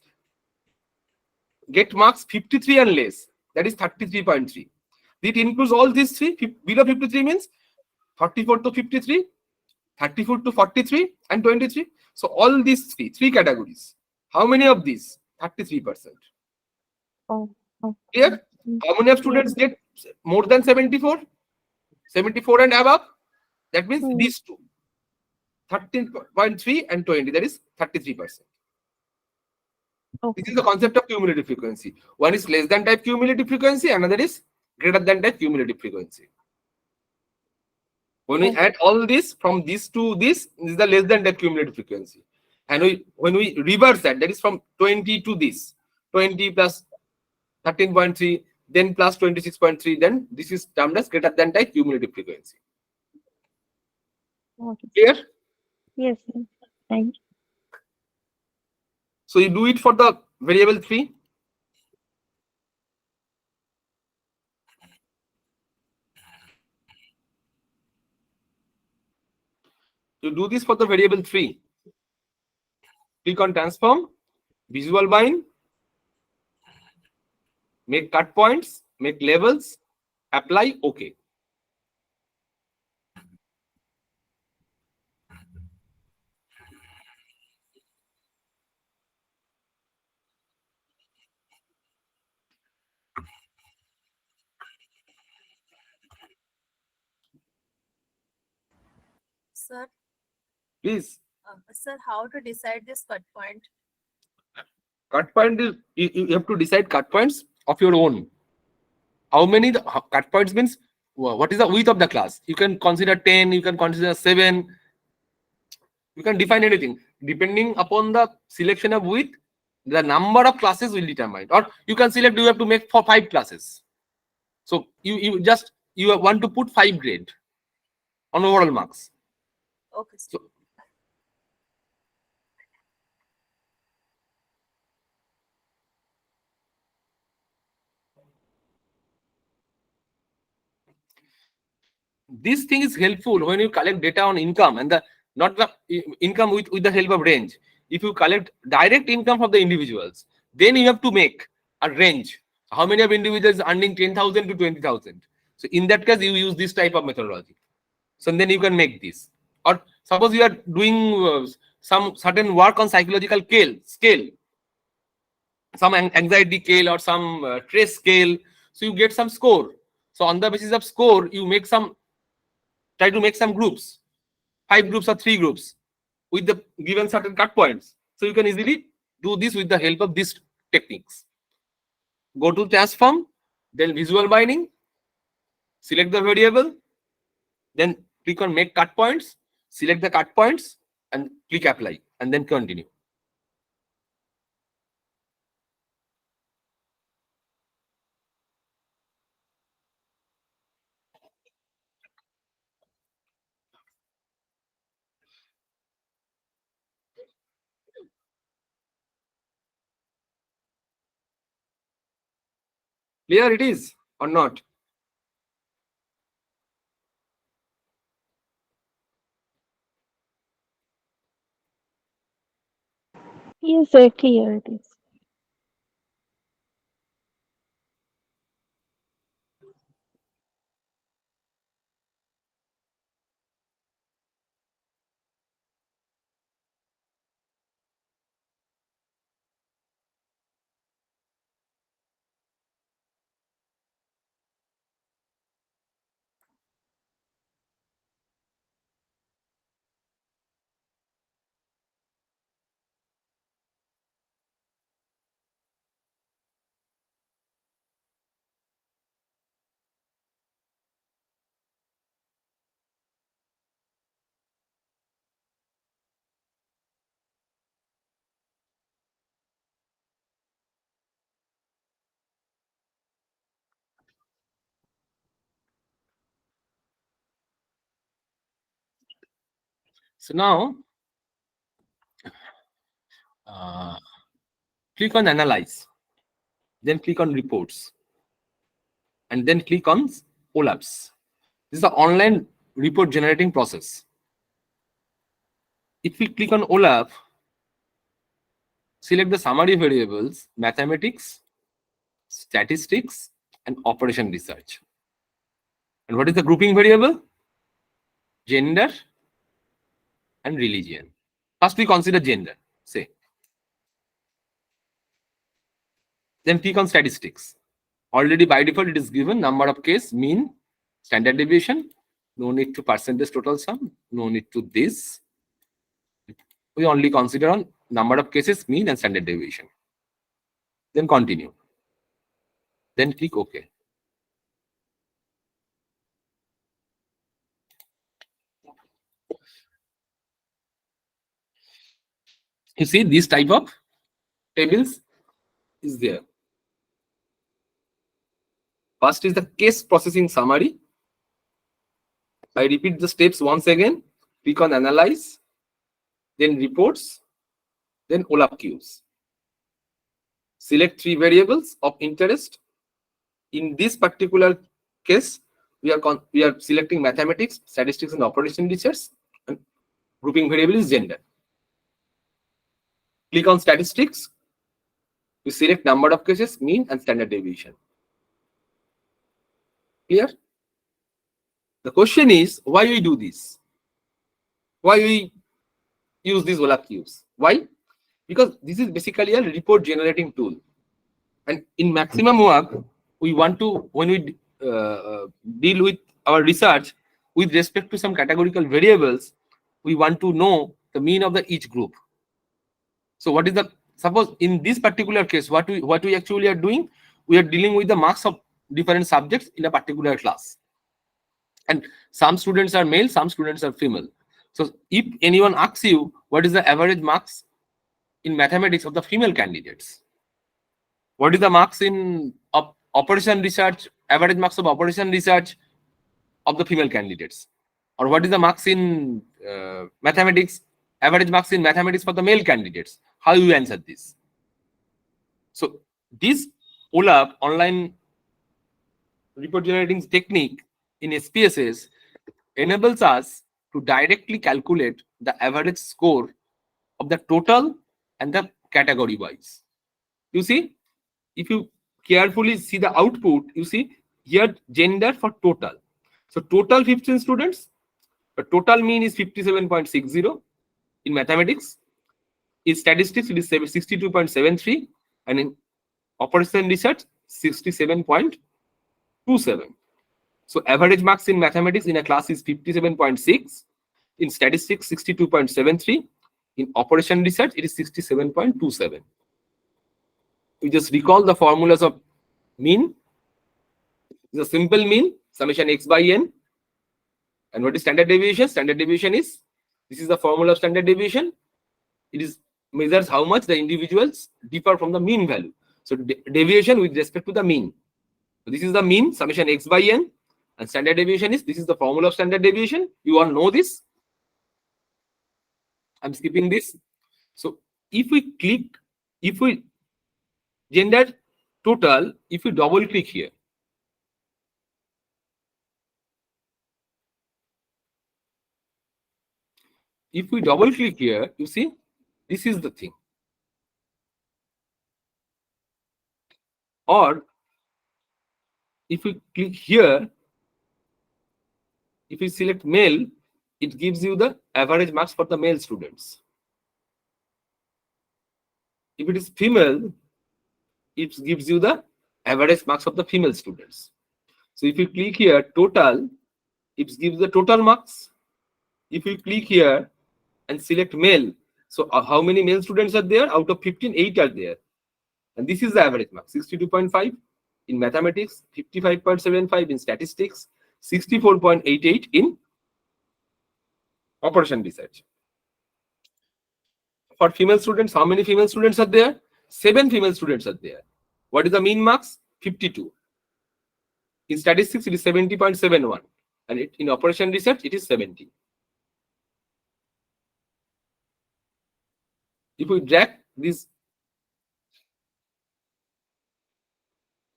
get marks 53 and less? That is 33.3. It includes all these three. Below 53 means 44 to 53, 34 to 43, and 23. So all these three categories. How many of these? 33%.
Oh, okay.
Clear? How many of students get more than 74? 74 and above? That means
Hmm.
these two. 13.3 and 20. That is 33%.
Okay.
This is the concept of cumulative frequency. One is less than type cumulative frequency, another is greater than type cumulative frequency. When we add all this from this to this is the less than type cumulative frequency. And when we reverse that is from 20 to this, 20 plus 13.3, then plus 26.3, then this is termed as greater than type cumulative frequency.
Okay.
Clear?
Yes, sir. Thank you.
So you do it for the variable 3. You do this for the variable 3. Click on transform, visual bind, make cut points, make labels, apply, OK.
Sir,
Please.
sir, how to decide this cut point?
Cut point is you have to decide cut points of your own. How many cut points means what is the width of the class? You can consider 10, you can consider 7. You can define anything. Depending upon the selection of width, the number of classes will determine. Or you can select you have to make for 5 classes. So you want to put 5 grade on overall marks.
Okay, sir.
So this thing is helpful when you collect data on income and the not the income with the help of range. If you collect direct income from the individuals, then you have to make a range. How many of individuals earning 10,000 to 20,000? So in that case, you use this type of methodology. So then you can make this. Or suppose you are doing some certain work on psychological scale, some anxiety scale or some stress scale, so you get some score. So on the basis of score, you try to make some groups, 5 groups or 3 groups with the given certain cut points. So you can easily do this with the help of these techniques. Go to transform, then visual binding, select the variable, then click on make cut points, select the cut points and click apply and then continue. Clear it is or not?
Yes, sir, clear it is.
So now click on analyze, then click on reports, and then click on OLAPs. This is the online report generating process. If we click on OLAP, select the summary variables, mathematics, statistics, and operation research. And what is the grouping variable? Gender and religion. First we consider gender, say. Then click on statistics. Already by default it is given number of case, mean, standard deviation. No need to percentage total sum. No need to this. We only consider on number of cases, mean, and standard deviation. Then continue. Then click OK. You see this type of tables is there. First is the case processing summary. I repeat the steps once again. Click on analyze, then reports, then OLAP queues. Select 3 variables of interest. In this particular case, we are selecting mathematics, statistics, and operation research. And grouping variable is gender. Click on statistics. We select number of cases, mean, and standard deviation. Clear? The question is, why we do this? Why we use these OLAP queues? Why? Because this is basically a report generating tool. And in maximum work, we want to, when we deal with our research with respect to some categorical variables, we want to know the mean of each group. So what is the, suppose in this particular case, what we actually are doing, we are dealing with the marks of different subjects in a particular class. And some students are male, some students are female. So if anyone asks you what is the average marks in mathematics of the female candidates, what is the marks in operation research, average marks of operation research of the female candidates, or what is the marks in mathematics, average marks in mathematics for the male candidates, how you answer this? So this OLAP, online report generating technique in SPSS, enables us to directly calculate the average score of the total and the category wise. You see, if you carefully see the output, you see here gender for total. So total 15 students, The total mean is 57.60. In mathematics, in statistics, it is 62.73, and in operation research, 67.27. So average marks in mathematics in a class is 57.6, in statistics 62.73, in operation research it is 67.27. We just recall the formulas of mean. It's a simple mean, summation x by n. And what is standard deviation? Standard deviation is, this is the formula of standard deviation. It is measures how much the individuals differ from the mean value. So deviation with respect to the mean. So this is the mean, summation x by n. And standard deviation is, this is the formula of standard deviation. You all know this. I'm skipping this. So if we gender total, if we double click here, if we double click here, you see, this is the thing. Or if we click here, if we select male, it gives you the average marks for the male students. If it is female, it gives you the average marks of the female students. So if you click here, total, it gives the total marks. If you click here and select male, so how many male students are there? Out of 15, 8 are there. And this is the average mark, 62.5. In mathematics, 55.75. In statistics, 64.88 in operation research. For female students, how many female students are there? 7 female students are there. What is the mean marks? 52. In statistics, it is 70.71. And in operation research, it is 70. If we drag this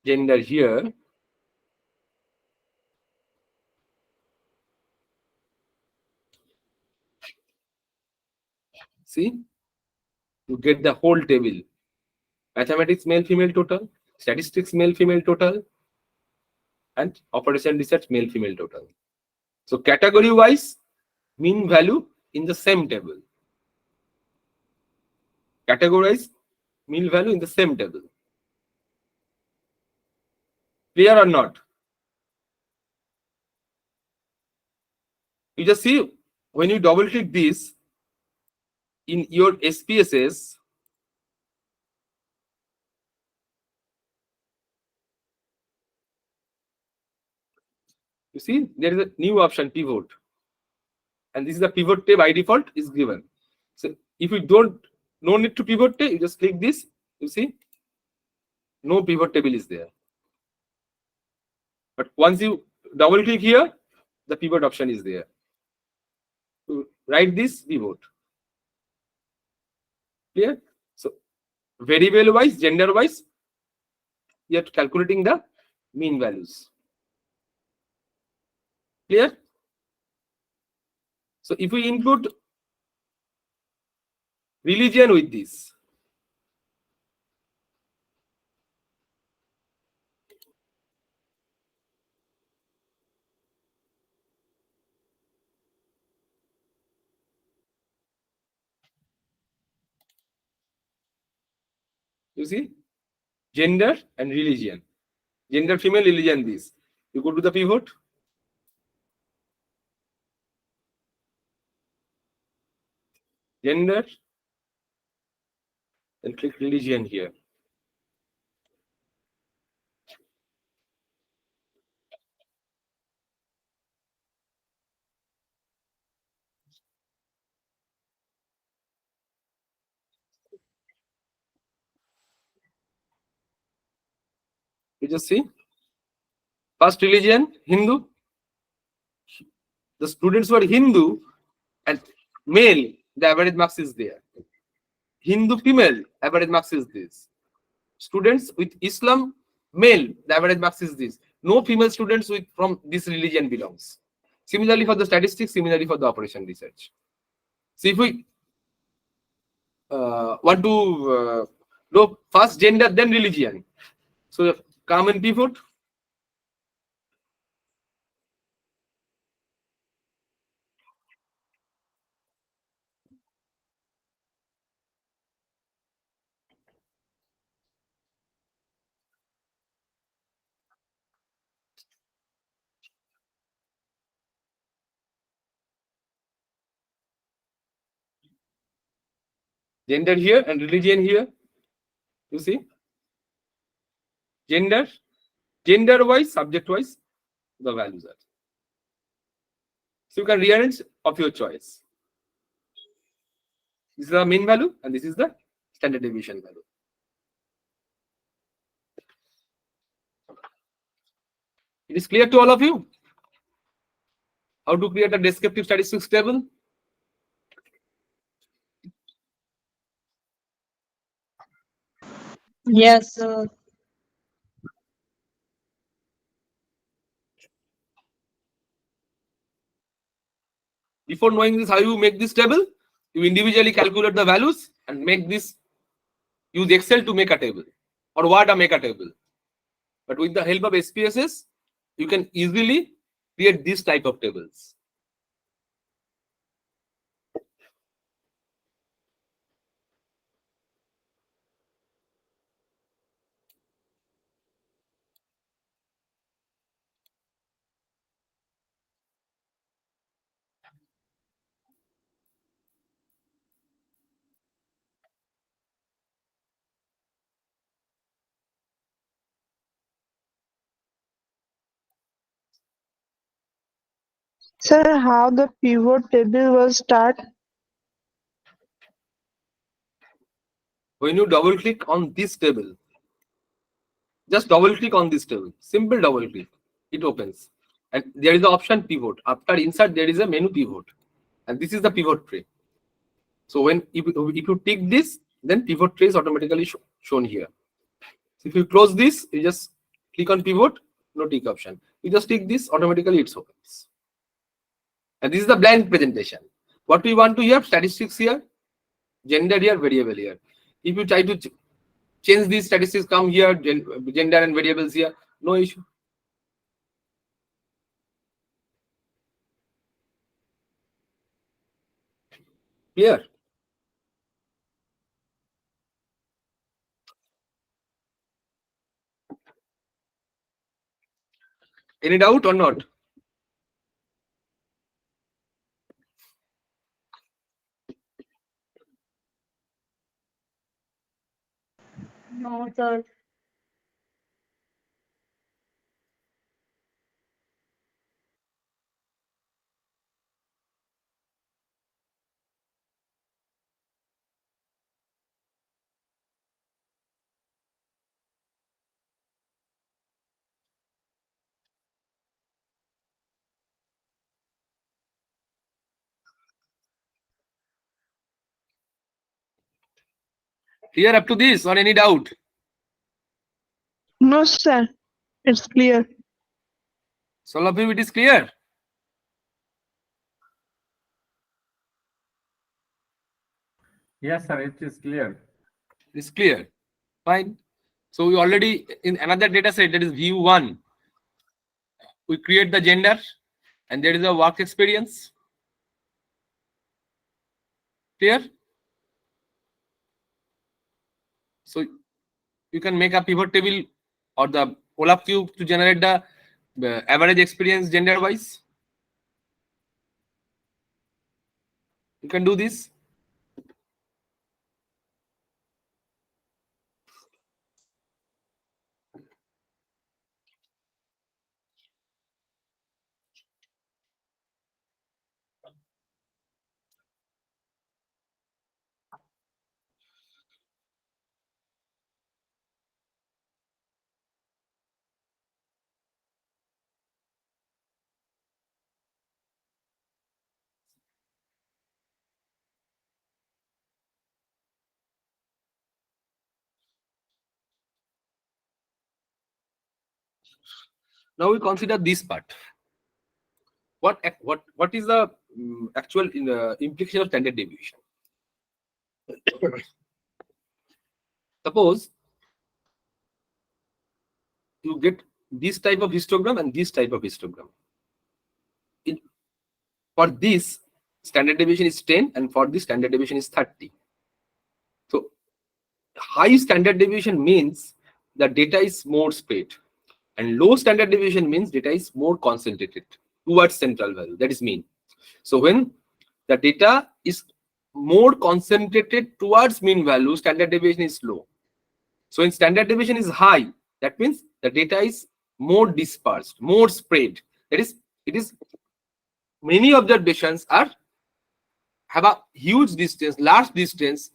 gender here, see, you get the whole table. Mathematics male female total, statistics male female total, and operation research male female total. So category wise, mean value in the same table. Categorize mean value in the same table. Clear or not? You just see, when you double click this in your SPSS, you see there is a new option, pivot, and this is the pivot tab by default is given. So if you no need to pivot tab, you just click this. You see, no pivot table is there. But once you double click here, the pivot option is there. To write this pivot. Clear? So variable wise, gender wise, you are calculating the mean values. Clear? So if we include religion with this, you see, gender and religion. Gender, female, religion, this. You go to the pivot. Gender, and click religion here. You just see, first religion, Hindu. The students were Hindu and male, the average marks is there. Hindu female, average marks is this. Students with Islam, male, the average marks is this. No female students from this religion belongs. Similarly for the statistics, similarly for the operation research. So if we want to know first gender, then religion. So come and pivot. Gender here and religion here. You see? Gender wise, subject wise, the values are. So you can rearrange of your choice. This is the mean value and this is the standard deviation value. It is clear to all of you how to create a descriptive statistics table?
Yes, sir.
Before knowing this, how you make this table, you individually calculate the values and make this, use Excel to make a table or Word to make a table. But with the help of SPSS, you can easily create this type of tables.
Sir, how the pivot table was start?
When you double click on this table, just double click on this table, simple double click, it opens. And there is the option pivot. After insert, there is a menu pivot. And this is the pivot tray. So when if you tick this, then pivot tray is automatically shown here. So if you close this, you just click on pivot, no tick option. You just tick this, automatically it opens. And this is the blank presentation. What we want to have, statistics here, gender here, variable here. If you try to change these statistics, come here, gender and variables here, no issue. Here. Any doubt or not?
No, sir.
Clear up to this or any doubt?
No, sir. It's clear.
So all of you, it is clear.
Yes, sir, it is clear.
It is clear. Fine. So we already in another data set, that is view 1. We create the gender and there is a work experience. Clear? So you can make a pivot table or the Olap cube to generate the average experience gender wise. You can do this. Now we consider this part. What is the actual implication of standard deviation? Suppose you get this type of histogram and this type of histogram. For this, standard deviation is 10 and for this standard deviation is 30. So high standard deviation means the data is more spread and low standard deviation means data is more concentrated towards central value, that is mean. So when the data is more concentrated towards mean value, standard deviation is low. So when standard deviation is high, that means the data is more dispersed, more spread. That is, it is many observations have a huge distance, large distance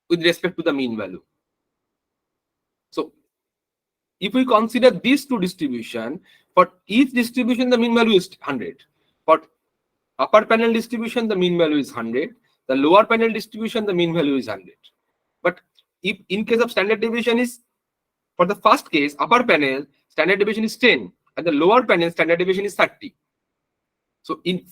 with respect to the mean value. So if we consider these two distribution, for each distribution the mean value is 100. For upper panel distribution the mean value is 100. The lower panel distribution the mean value is 100. But if in case of standard deviation is, for the first case, upper panel standard deviation is 10 and the lower panel standard deviation is 30. So in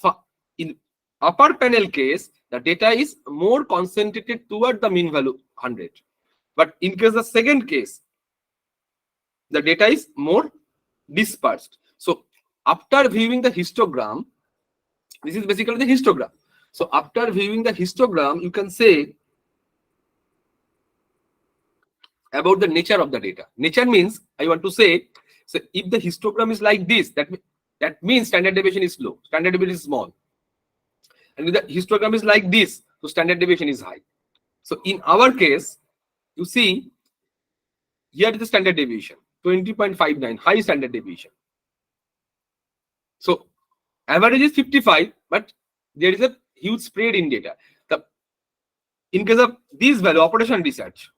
upper panel case, the data is more concentrated toward the mean value 100. But in case the second case, the data is more dispersed. So after viewing the histogram, this is basically the histogram. So after viewing the histogram, you can say about the nature of the data. Nature means, I want to say, so if the histogram is like this, that means standard deviation is low, standard deviation is small. And if the histogram is like this, so standard deviation is high. So in our case, you see, here is the standard deviation, 20.59, high standard deviation. So average is 55, but there is a huge spread in data. In case of this value, operation research,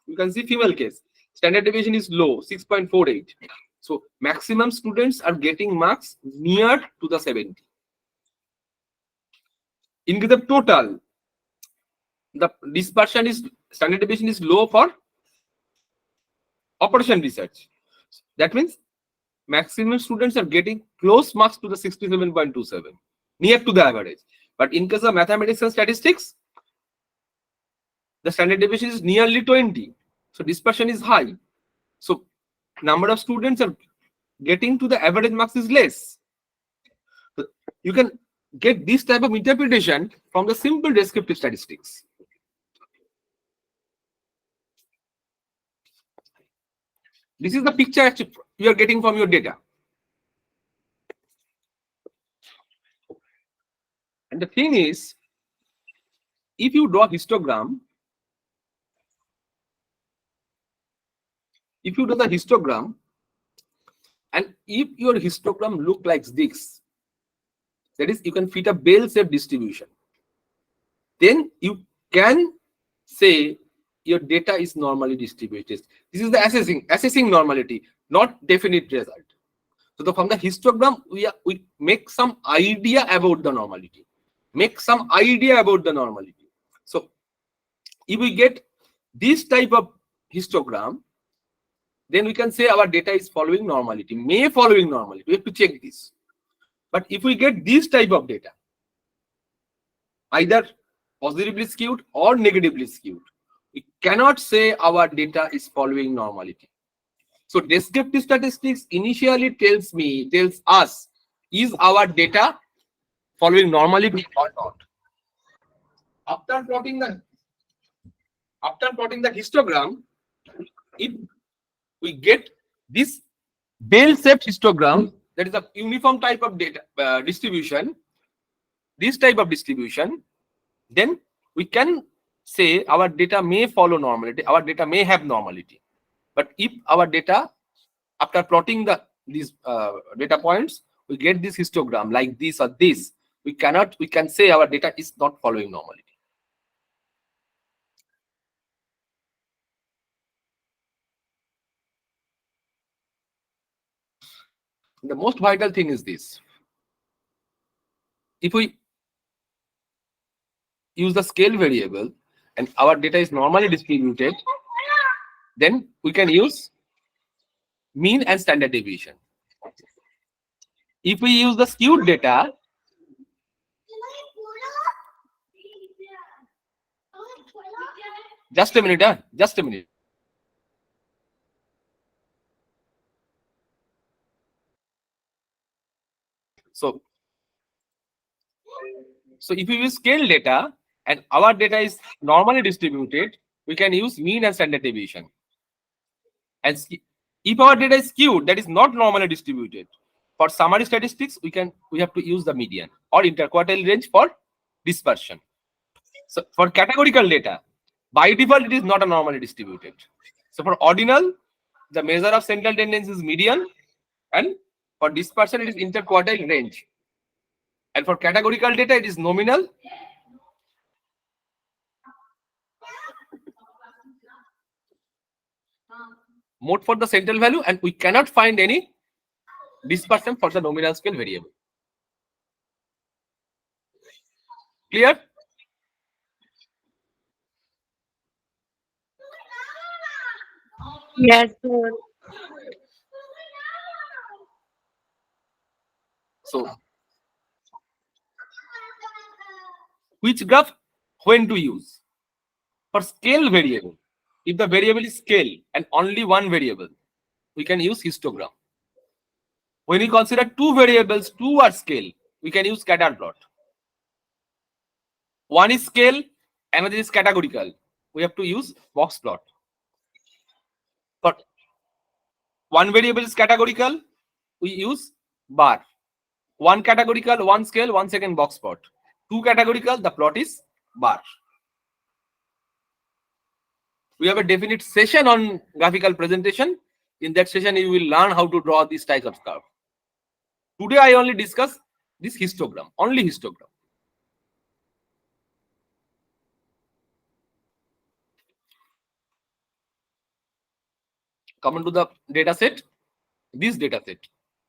you can see female case, standard deviation is low, 6.48. So maximum students are getting marks near to the 70. In case of total, the dispersion is, standard deviation is low for operation research. That means maximum students are getting close marks to the 67.27, near to the average. But in case of mathematics and statistics, the standard deviation is nearly 20. So dispersion is high. So number of students are getting to the average marks is less. So you can get this type of interpretation from the simple descriptive statistics. This is the picture you are getting from your data. And the thing is, if you draw histogram, if you do the histogram, and if your histogram look like this, that is, you can fit a bell-shaped distribution, then you can say your data is normally distributed. This is the assessing normality, not definite result. So from the histogram, we make some idea about the normality. So if we get this type of histogram, then we can say our data is following normality, may following normality. We have to check this. But if we get this type of data, either positively skewed or negatively skewed, we cannot say our data is following normality. So descriptive statistics initially tells us, is our data following normality or not? After plotting the histogram, if we get this bell-shaped histogram, that is a uniform type of data distribution, this type of distribution, then we can say our data may follow normality, our data may have normality. But if our data, after plotting these data points, we get this histogram like this or this, we can say our data is not following normality. The most vital thing is this. If we use the scale variable and our data is normally distributed, then we can use mean and standard deviation. If we use the skewed data, just a minute. So if we use scale data and our data is normally distributed, we can use mean and standard deviation. And if our data is skewed, that is not normally distributed, for summary statistics, we have to use the median or interquartile range for dispersion. So for categorical data, by default, it is not a normally distributed. So for ordinal, the measure of central tendency is median, and for dispersion, it is interquartile range. And for categorical data, it is nominal. Mode for the central value, and we cannot find any dispersion for the nominal scale variable. Clear?
Yes, sir.
So, which graph when to use? For scale variable, if the variable is scale and only one variable, we can use histogram. When we consider two variables, two are scale, we can use scatter plot. One is scale, another is categorical. We have to use box plot. For one variable is categorical, we use bar. One categorical, one scale, 1 second box plot. Two categorical, the plot is bar. We have a definite session on graphical presentation. In that session, you will learn how to draw these types of curve. Today, I only discuss this histogram, only histogram. Come on to the data set. This data set,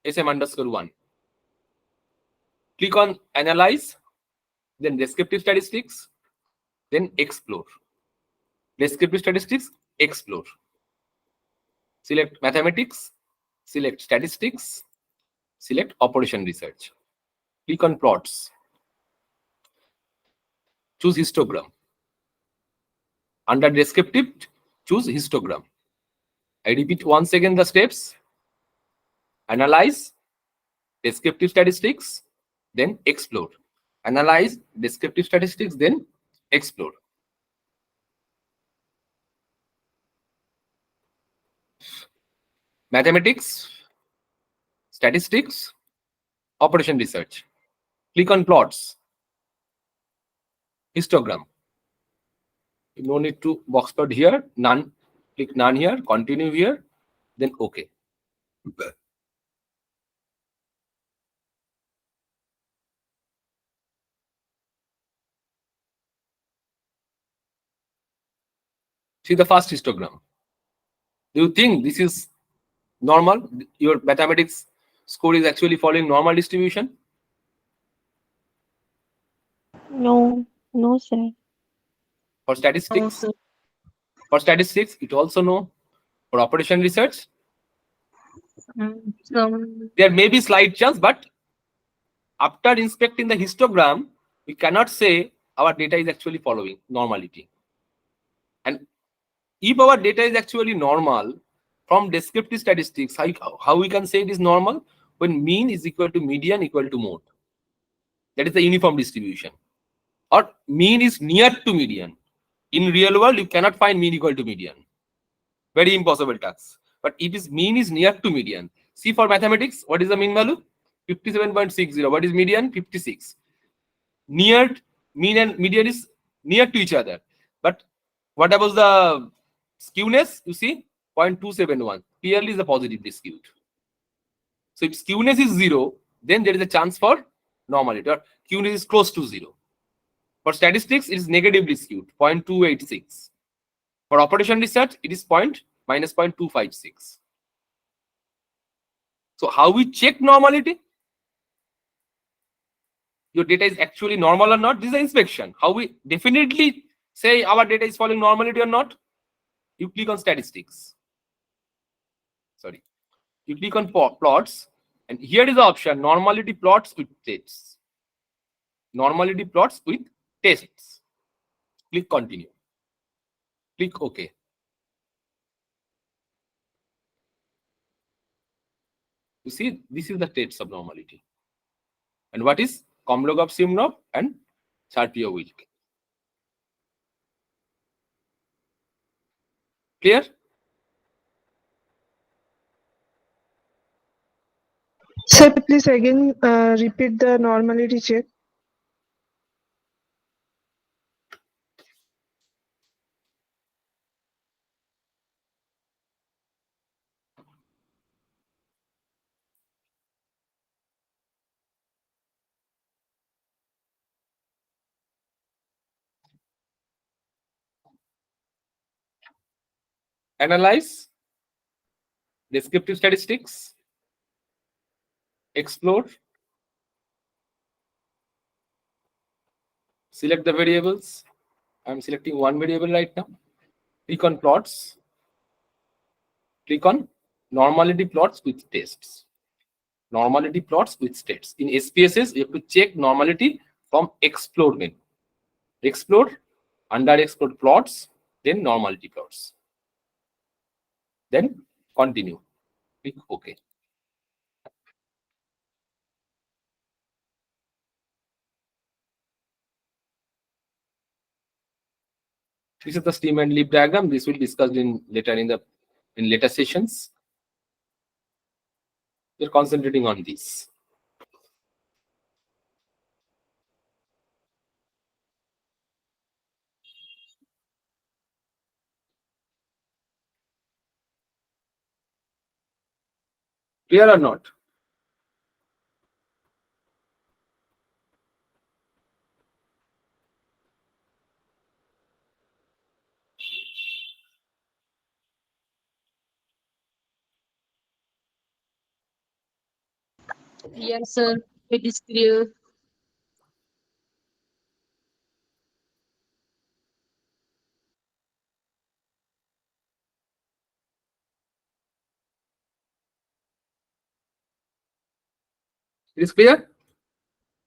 SM_1. Click on Analyze, then Descriptive Statistics, then Explore. Descriptive Statistics, Explore. Select Mathematics, select Statistics, select Operation Research. Click on Plots. Choose Histogram. Under Descriptive, choose Histogram. I repeat once again the steps. Analyze, Descriptive Statistics, then Explore. Analyze, Descriptive Statistics, then Explore. Mathematics, Statistics, Operation Research. Click on Plots. Histogram. No need to box plot here. None. Click none here. Continue here. Then OK. See the first histogram. Do you think this is normal? Your mathematics score is actually following normal distribution?
No, no, sir.
For statistics? For statistics, it also no. For operation research, there may be slight chance, but after inspecting the histogram, we cannot say our data is actually following normality. And if our data is actually normal, from descriptive statistics, how we can say it is normal? When mean is equal to median equal to mode. That is the uniform distribution. Or mean is near to median. In real world, you cannot find mean equal to median. Very impossible task. But if is mean is near to median. See for mathematics, what is the mean value? 57.60. What is median? 56. Near, mean and median is near to each other. But what about the skewness? You see, 0.271. Clearly is a positively skewed. So if skewness is 0, then there is a chance for normality. Or skewness is close to 0. For statistics, it is negatively skewed, 0.286. For operation research, it is minus 0.256. So how we check normality? Your data is actually normal or not? This is an inspection. How we definitely say our data is following normality or not? You click on statistics. Sorry. You click on plots, and here is the option, normality plots with tests. Normality plots with tests. Click continue. Click OK. You see, this is the tests of normality. And what is Komlogov Simnov and Charpio Wilk? Clear?
Sir, please again repeat the normality check.
analyze, descriptive statistics, explore, select the variables. I'm selecting one variable right now. Click on plots. Click on normality plots with tests. Normality plots with states. In SPSS, you have to check normality from explore menu. Explore, under explore plots, then normality plots. Then continue. Click OK. This is the stream and leaf diagram. This will be discussed in later sessions. We're concentrating on this. Clear or not?
Yes, sir. It is clear.
It is clear?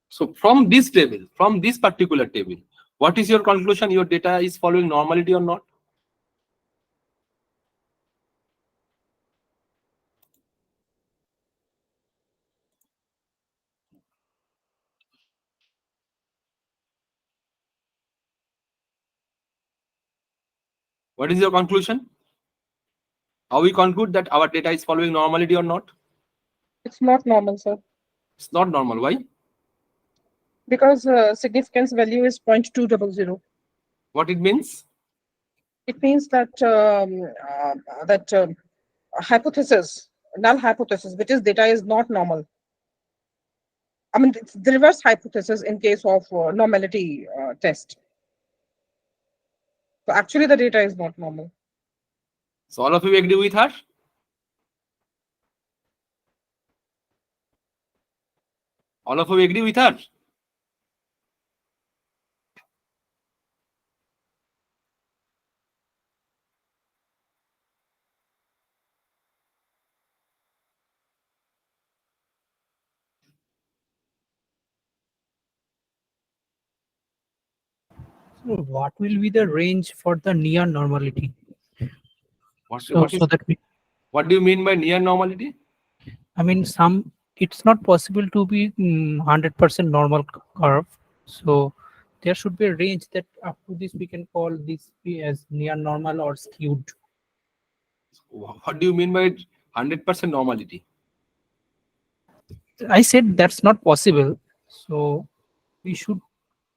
So from this table, from this particular table, what is your conclusion? Your data is following normality or not? What is your conclusion? How we conclude that our data is following normality or not?
It's not normal, sir.
It's not normal. Why?
Because significance value is 0.200.
What it means?
It means that hypothesis, null hypothesis, which is data is not normal. I mean, it's the reverse hypothesis in case of normality test. So actually, the data is not normal.
So all of you agree with her? All of you agree with her?
So what will be the range for the near normality?
What
So that
what do you mean by near normality?
I mean, it's not possible to be 100% normal curve. So there should be a range that up to this we can call this as near normal or skewed.
What do you mean by 100% normality?
I said that's not possible. So we should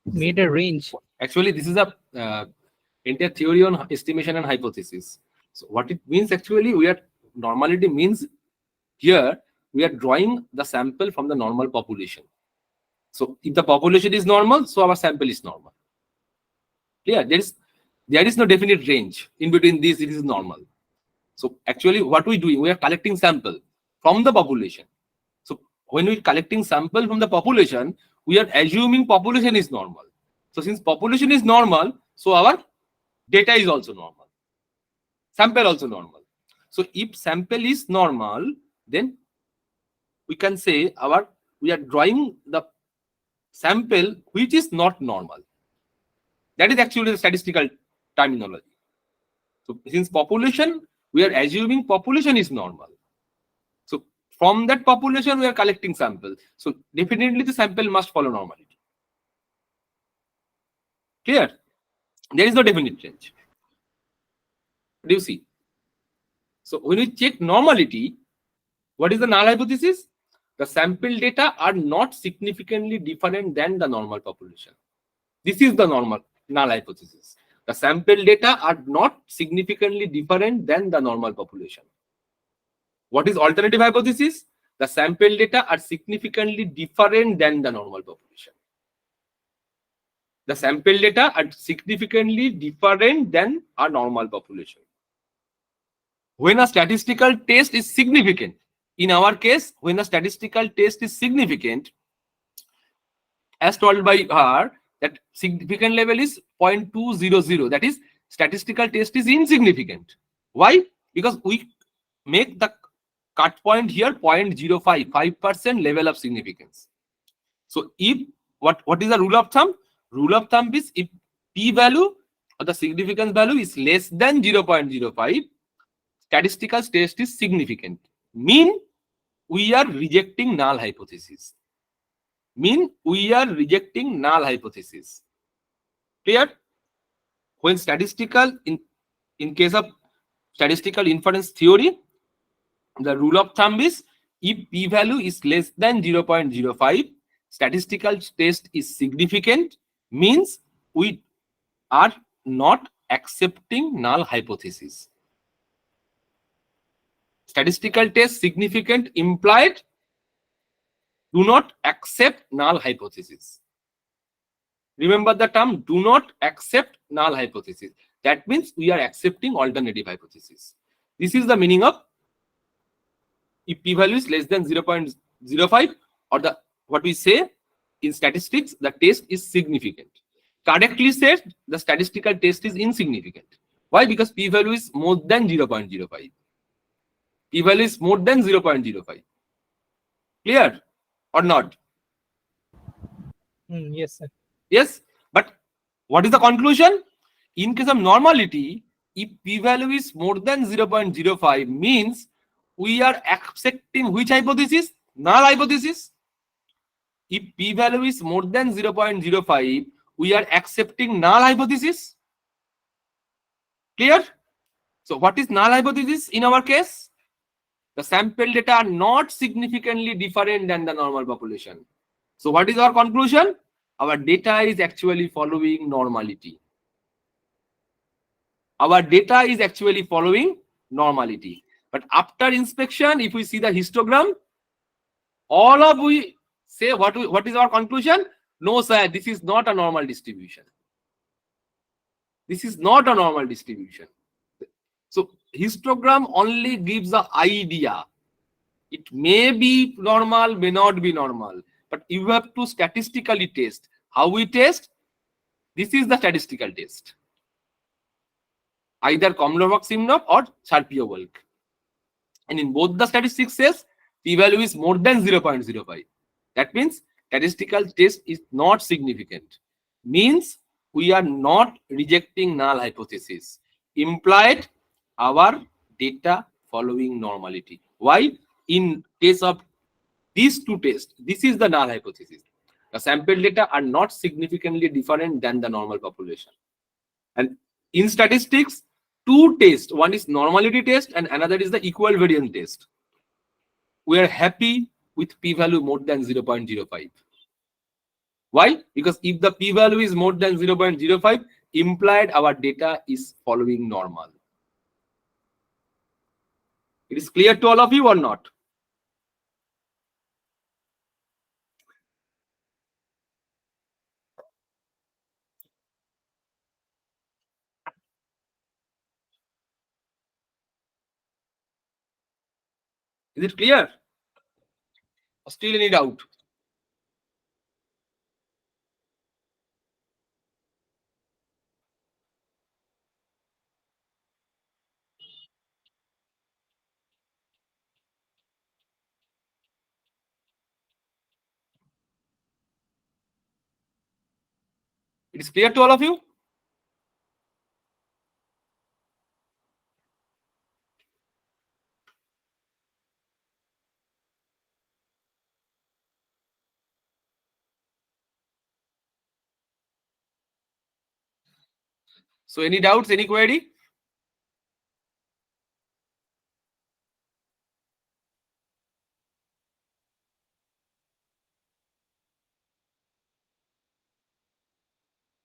made a range.
Actually, this is a entire theory on estimation and hypothesis. So what it means actually, normality means here we are drawing the sample from the normal population. So if the population is normal, so our sample is normal. Clear? There is no definite range in between this. It is normal. So actually, what we doing? We are collecting sample from the population. So when we are collecting sample from the population, we are assuming population is normal. So since population is normal, so our data is also normal. Sample also normal. So if sample is normal, then we can say we are drawing the sample which is not normal. That is actually the statistical terminology. So since population, we are assuming population is normal. So from that population, we are collecting sample. So definitely the sample must follow normality. Clear? There is no definite range. What do you see? So when we check normality, what is the null hypothesis? The sample data are not significantly different than the normal population. This is the null hypothesis. The sample data are not significantly different than the normal population. What is alternative hypothesis? The sample data are significantly different than the normal population. The sample data are significantly different than a normal population. when a statistical test is significant. In our case, when the statistical test is significant, as told by her, that significant level is 0.200. That is, statistical test is insignificant. Why? Because we make the cut point here 0.05, 5% level of significance. So if what is the rule of thumb? Rule of thumb is if p value or the significance value is less than 0.05, statistical test is significant. Mean we are rejecting null hypothesis. Mean we are rejecting null hypothesis. Clear? When statistical in case of statistical inference theory, the rule of thumb is if p value is less than 0.05, statistical test is significant, means we are not accepting null hypothesis. Statistical test significant implied do not accept null hypothesis. Remember the term, do not accept null hypothesis. That means we are accepting alternative hypothesis. This is the meaning of if p-value is less than 0.05, or the what we say in statistics, the test is significant. Correctly said, the statistical test is insignificant. Why? Because p-value is more than 0.05. P-value is more than 0.05. Clear or not?
Yes, sir.
Yes, but what is the conclusion? In case of normality, if p-value is more than 0.05, means we are accepting which hypothesis? Null hypothesis. If p-value is more than 0.05, we are accepting null hypothesis. Clear? So what is null hypothesis in our case? The sample data are not significantly different than the normal population. So what is our conclusion? Our data is actually following normality. Our data is actually following normality. But after inspection, if we see the histogram, all of we say what is our conclusion? No, sir, this is not a normal distribution. This is not a normal distribution. So histogram only gives the idea. It may be normal, may not be normal, but you have to statistically test. How we test? This is the statistical test. Either Komlov-Simnov or Sharpio-Wilk. And in both the statistics says p-value is more than 0.05. That means statistical test is not significant. Means we are not rejecting null hypothesis. Implied our data following normality. Why? In case of these two tests, this is the null hypothesis. The sample data are not significantly different than the normal population. And in statistics, two tests, one is normality test and another is the equal variance test. We are happy with p-value more than 0.05. Why? Because if the p-value is more than 0.05, implied our data is following normal. It is clear to all of you or not? Is it clear? Or still any doubt? It is clear to all of you? So any doubts, any query?